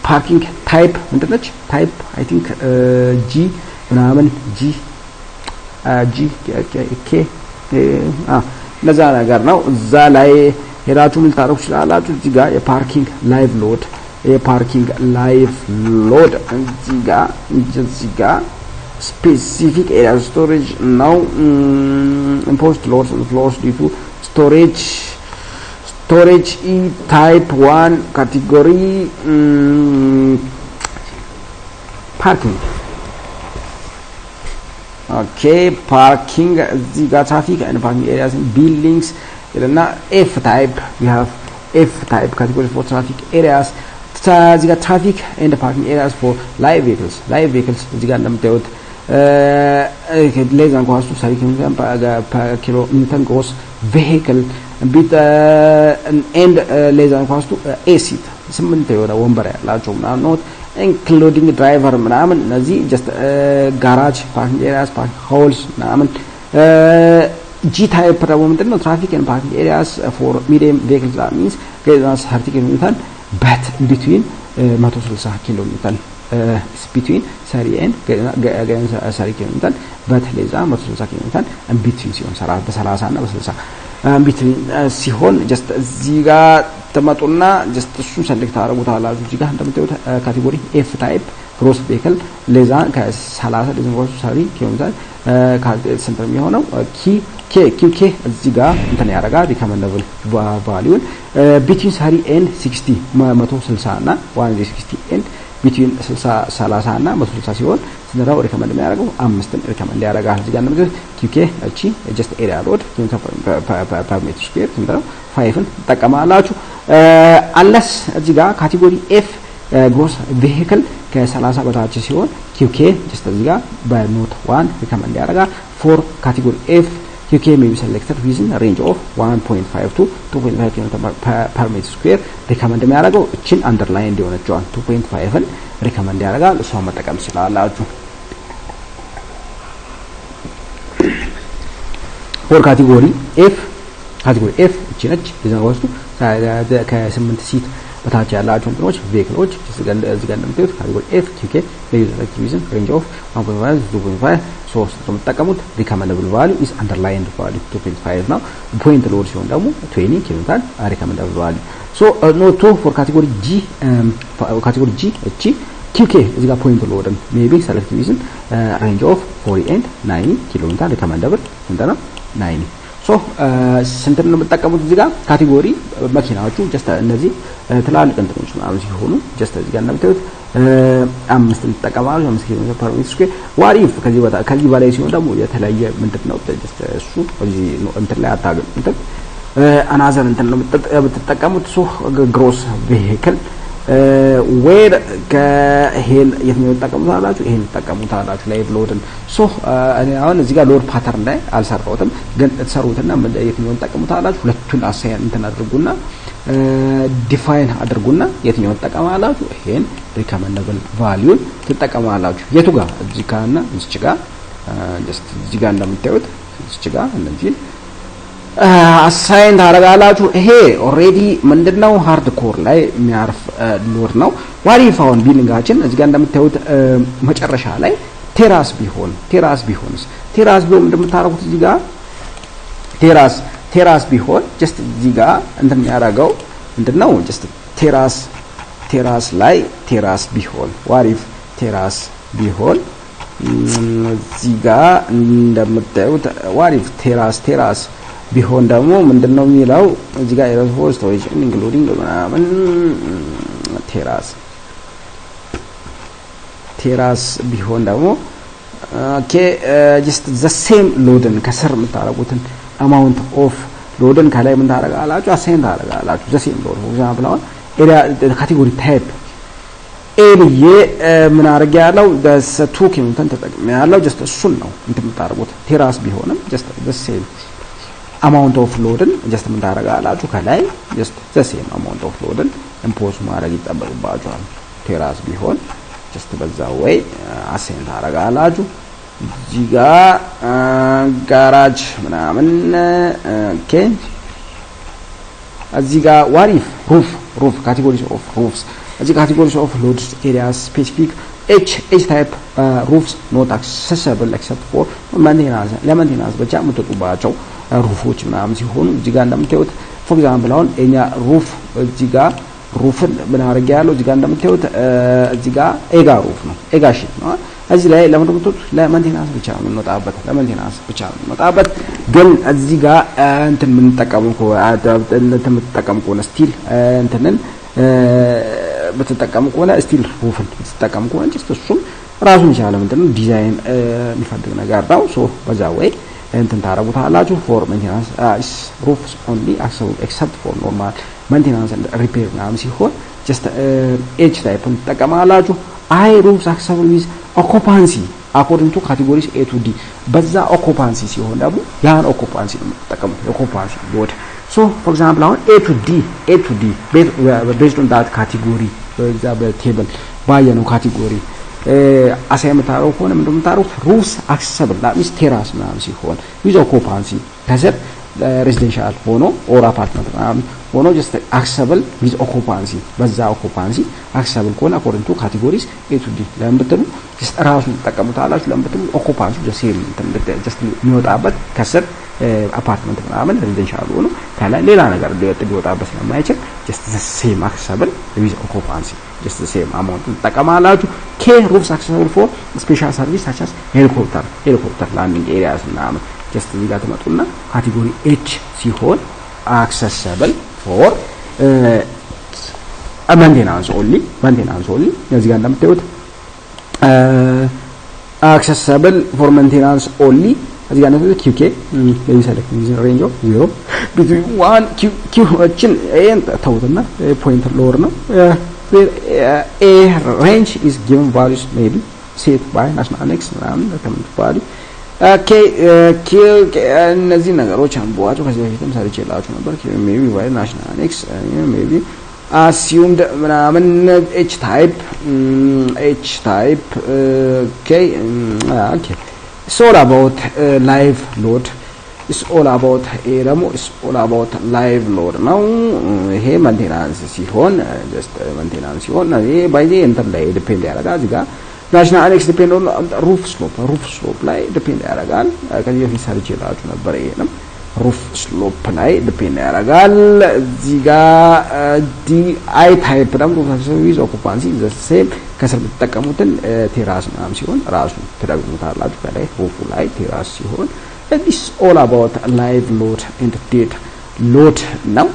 ፓርኪንግ ታይፕ ምንድነች ታይፕ አይ ቲንክ ጂ ምናምን ጂ ኬ ለዛ ነገር ነው እዛ ላይ ሄዳችሁ ልታረጉ ይችላልላችሁ እዚህ ጋር የፓርኪንግ ላይቭ ሎድ የፓርኪንግ ላይቭ ሎድ እዚህ ጋር specific area storage now imposed loads and flows due to storage E type 1 category parking okay parking the traffic and parking areas in buildings and F type we have F type category for traffic areas the traffic and parking areas for live vehicles the እንደምታዩት less than equals to 30 km per kilometer gross vehicle bit and less than equals to a seat 8 የሆነ ወንበር ያላቸው ምናምን ነው including driver ምናምን እነዚህ just garage parking areas parking halls ምናምን G type ደግሞ ምንድነው traffic and parking areas for medium vehicles that means greater than 30 km but between 160 km between 30 and 30 km but ለዛ 160 km and between ሲሆን በ30 እና በ60 between ሲሆን just እዚህ ጋር ተመጡና just እሱን ሰሌክት አደረጉታላችሁ እዚህ ጋር እንደምታዩት ካቴጎሪ F type gross vehicle ለዛ ከ30 ለዛ 30 km ስንት ነው የሚሆነው QK እዚህ ጋር እንትን ያረጋል ሪከመንደብል ቫልዩን between 30 and 60 160 እና 160 and between 30 እና 160 ሲሆን ስለራው ሪከመንድ የሚያደርገው 5 ሪከመንድ ያደርጋል እዚህ ጋር እንደምታዩት QK እቺ just area load per meter square እንደው 5ን ተጠቀማላችሁ unless እዚህ ጋር ካቴጎሪ F gross vehicle ከ30 በታች ሲሆን QK just እዚህ ጋር በኖት 1 ሪከመንድ ያደርጋል for category F QK may be selected within a range of 1.5 to 2.5 km per meter square recommend የሚያደርገው እቺን አንደርላይን እንዲሆነችዋን 2.5ን recommend ያደርጋል እሷን መጠቀም ይችላልላችሁ for category F እቺ ነች እዛው ወስዱ ከ8 ሲት በታች ያላችሁ እንትኖች ቬሂክሎች እዚህ ጋር እንደምታዩት ካቴጎሪ F QK ለዩዘር ሬንጅ ኦፍ 1.5 2.5 ሶስት ተጠቀሙት ሪከመንደብል ቫልዩ ኢዝ አንደርላይንድ ቫልዩ 2.5 ነው ፖይንት ሎድ ሲሆን ደግሞ 20 ኪሎ ሜትር ሪከመንደብል ቫልዩ ሶ ኖት ፎር ካቴጎሪ G እቺ QK እዚህ ጋር ፖይንት ሎድ ሜቢ ሰሌክት ዩዝን ሬንጅ ኦፍ 40 and 90 ኪሎ ሜትር ሪከመንደብል እንደ ነው 90 ሶ ስንት ነው የምትጠቀሙት እዚህ ጋር ካቴጎሪ መኪናዎቹ ጀስት እነዚህ ትላልቅ እንትኖች ማለት ሲሆኑ ጀስት እዚህ ጋር እንደምታዩት 5 ተጠቀማሉ 5 ኪሎ ሜትር ፐር ሜትር ስኩዌር ዋሪፍ ከዚህ በላይ ሲሆን ደግሞ የተለያየ ምንድነው ጀስት እሱ እዚህ እንትን ላይ አታገኙ እንትን አናዘር እንትን ነው የምትጠቀሙት ሶ ግሮስ ቬሂክል ዌር ከሄል የትኛው ተጠቀሙታላችሁ ይሄን ተጠቀሙታላችሁ ላይቭ ሎድን ሶ እኔ አሁን እዚህ ጋር ሎድ ፓተርን ላይ አልሰራሁትም ግን ተሰሩትና የትኛው ተጠቀሙታላችሁ ሁለቱን አሳይን እንትን አድርጉና ዲፋይን አድርጉና የትኛው ተጠቀማላችሁ ይሄን ሪከመንደብል ቫልዩን ተጠቀማላችሁ የቱ ጋር እዚህ ጋርና እዚህ ጋር ጀስት እዚህ ጋር እንደምታዩት እዚህ ጋር እንደዚህ አሳይን ታረጋላችሁ ይሄ ኦሬዲ ምንድነው ሃርድ ኮር ላይ የሚያርፍ ሎድ ነው ዋሪፋውን ቢልንጋችን እዚህ ጋር እንደምታዩት መጨረሻ ላይ ቴራስ ቢሆንስ ቴራስ ቢሆን እንደምታረጉት እዚህ ጋር ቴራስ ቢሆን ጀስት እዚህ ጋር እንደሚያደርገው ምንድነው ጀስት ቴራስ ላይ ቴራስ ቢሆን ዋሪፍ ቴራስ ቢሆን እዚህ ጋር እንደምታዩት ዋሪፍ ቴራስ ቢሆን ደግሞ ምንድነው የሚለው እዚህ ጋር ኤረር ፎር ስቶሬጅ ኢንክሉዲንግ ምናምን ቴራስ ቢሆን ደግሞ ኦኬ ጀስት ዘ ሴም ሎድን ከስር የምታረጉትን አማውንት ኦፍ ሎድን ከላይ ምን ታረጋላችሁ አሳይን ታረጋላችሁ ዘ ሴም ሎድ ፎር ኤግዛምፕል አሁን ኤሪያ ካቴጎሪ ታይፕ ኤሪያ ምን አርጋ ያለው ደስ ቱ ኪንተን ተጠቅመ ያለው ጀስት እሱን ነው እንትን የምታረጉት ቴራስ ቢሆንም ጀስት ዘ ሴም amount of loadን just ምን ታረጋላችሁ ከላይ just the same amount of loadን ኢምፖዝ ማድረግ ይጠበቅባችኋል ቴራስ ቢሆን just በዛ ወይ አሳይን ታረጋላችሁ እዚህ ጋር ጋራጅ ምናምን ኦኬ እዚህ ጋር ዋሪፍ roof categories of roofs እዚህ categories of loads areas specific H type roofs not accessible except for maintenance ብቻ የምትጠቁባቸው ሩፎች ምናምን ሲሆኑ እዚህ ጋር እንደምታዩት ፎር ኤግዛምፕል አሁን እኛ ሩፍ እዚህ ጋር ሩፍን ምን አርጋ ያለው እዚህ ጋር እንደምታዩት እዚህ ጋር ኤጋ ሩፍ ነው ኤጋ ሺት ነው እዚህ ላይ ለምንድነው ለሜንቴናንስ ብቻ ነው የምንወጣበት ለሜንቴናንስ ብቻ ነው የምንወጣበት ግን እዚህ ጋር እንትን ምን ተጠቀሙ ከሆነ ስቲል እንትንን በተጠቀሙ ከሆነ ስቲል ሩፍን ተጠቀሙ ከሆነ እሱም ራሱን ይችላል ምንድነው ዲዛይን የሚፈልግ ነገር ነው ሶ በዛ ወይ እንትን ታረጉታላችሁ ፎር ሜንቴናንስ roofs only accessible except for normal maintenance and repair ምናምን ሲሆን just H type ተጠቀማላችሁ I roofs accessible with occupancy according to categories A to D በዛ occupancy ሲሆን ደግሞ ያን occupancy ነው ተጠቀሙ occupancy load so for example አሁን A to D based on that category በዛ በቴብል ባየነው category አሳይን ታረው ሆነ ምንድነው የምታረጉት roofs accessible that means terrace ምናምን ሲሆን with occupancy ከስር residential ሆኖ or apartment ምናምን ሆኖ just accessible with occupancy በዛ occupancy accessible ከሆነ according to categories A to D ለምትሉ just ራሱን ተጠቀሙታላችሁ ለምትሉ occupancy just same just የሚወጣበት ከስር አፓርትመንት ምናምን residential ሆኖ ካለ ሌላ ነገር ሊወጣበት ስለማይችል just the same accessible with occupancy just the same amount ተጠቀማላችሁ K roofs accessible for special service such as helicopter landing areas ምናምን just እዚህ ጋር ተመጡና ካቴጎሪ H ሲሆን accessible for maintenance only እዚህ ጋር እንደምታዩት accessible for maintenance only እዚህ ጋር እንደምታዩት QK select range of 0 between 1 Q ችን ኤን ተውትና ፖይንት ሎወር ነው a range is given values maybe set by national annex ምናምን recommended value okay እነዚህ ነገሮች አንቧቸው ከዚህ በፊትም ሰርቼላችሁ ነበር maybe by national annex maybe assumed ምናምን H type okay it's all about live load it's all about it's all about live load ነው ይሄ maintenance ሲሆን just maintenance ሲሆን ይሄ by the እንትን ላይ ዲፔንድ ያደርጋል እዚህ ጋር ናሽናል አኔክስ ዲፔንድ ኦን ሩፍ ስሎፕ ላይ ዲፔንድ ያደርጋል ከዚህ በፊት ሰርቼላችሁ ነበር ይሄንም ሩፍ ስሎፕ ላይ ዲፔንድ ያደርጋል እዚህ ጋር ዲ አይ ታይፕ ደግሞ ሩፍ ኦኩፓንሲ ዘ ሴም ከስር የምትጠቀሙትን ቴራስ ምናምን ሲሆን ራሱ ተጠቅሙታላችሁ ከላይ ሩፉ ላይ ቴራስ ሲሆን this all about live load and dead load ነው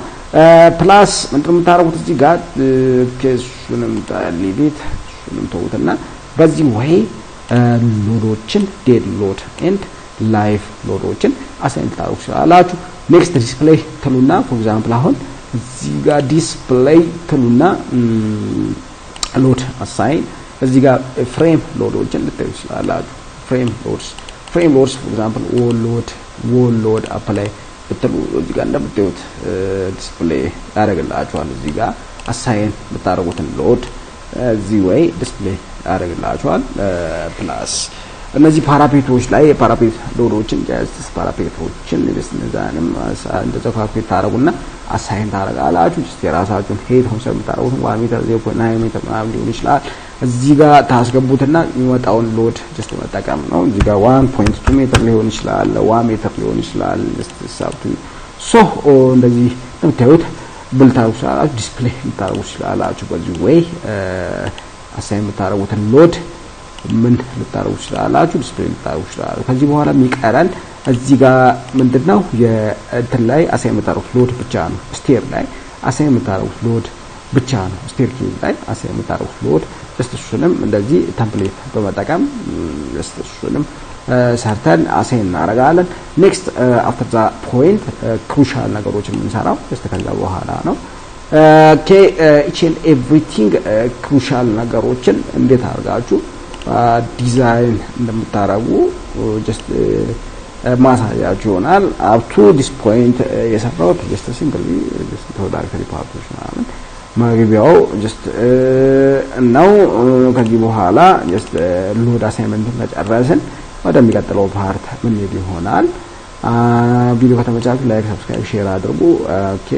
ፕላስ ምንድነው የምታረጉት እዚህ ጋር ከሱንም ታሊቤት እሱንም ተውትና በዚህ ወይ ሎዶችን ዴድ ሎድ ኤንድ ላይቭ ሎዶችን አሳይን ታረጉ ስላላችሁ ኔክስት ዲስፕሌይ ተሉና ፎር ኤግዛምፕል አሁን እዚህ ጋር ዲስፕሌይ ትሉና ሎድ አሳይን እዚህ ጋር ፍሬም ሎዶችን ልታዩ ይችላላችሁ ፍሬም ሎድስ for example wall load apply ብትሉ እዚህ ጋር እንደምታዩት ዲስፕሌይ ያደርግላችኋል እዚህ ጋር አሳይን ብታደርጉትን ሎድ እዚህ ወይ ዲስፕሌይ ያደርግላችኋል ፕላስ እነዚህ ፓራሜትሮች ላይ ፓራሜትር ሎዶችን ጀስት ፓራሜትሮችን እንደዛንም እንደዛ ካልኩሌት ታደርጉና አሳይን ታደርጋላችሁ ጀስት የራሳችሁን ሄድ ሆንሰር የምታደርጉት 1 ሜትር 0.9 ሜትር ምናምን ሊሆን ይችላል እዚህ ጋር ታስገቡትና የሚወጣውን ሎድ ጀስት መጠቀም ነው እዚህ ጋር 1.2 ሜትር ሊሆን ይችላል 1 ሜትር ሊሆን ይችላል ጀስት ሳብቱ ሶ እንደዚህ እንደምታዩት ብልታውሳላችሁ ዲስፕሌይ ልታደርጉ ይችላላችሁ በዚህ ወይ አሳይን የምታደርጉትን ሎድ ምን ልታደርጉ ይችላላችሁ ዲስፕሌይ ልታደርጉ ይችላላችሁ ከዚህ በኋላ የሚቀረን እዚህ ጋር ምንድነው የእንትን ላይ አሳይን የምታደርጉት ሎድ ብቻ ነው ስቴር ላይ አሳይን የምታደርጉት ሎድ ብቻ ነው ስቴር ኬዝ ላይ አሳይን የምታደርጉት ሎድ እሱንም እንደዚህ ቴምፕሌት በመጠቀም እሱንም ሰርተን አሳይን እናደርጋለን ኔክስት አፍተር ዛ ፖይንት ክሩሻል ነገሮችን የምንሰራው ከዛ በኋላ ነው ኦኬ ኢች ኤንድ ኤቭሪቲንግ ክሩሻል ነገሮችን እንዴት አድርጋችሁ ዲዛይን እንደምታረጉ ጀስት ማሳያችሁ ይሆናል up to this point የሰራሁት just simply just introductory parts ማለት ማግቢያው just ነው ከዚህ በኋላ just ሎድ አሳይመንት መጨረስን ወደሚቀጥለው ፓርት ምን ይሆናል ቪዲዮ ከተመቻችሁ ላይክ ሰብስክራይብ ሼር አድርጉ ኦኬ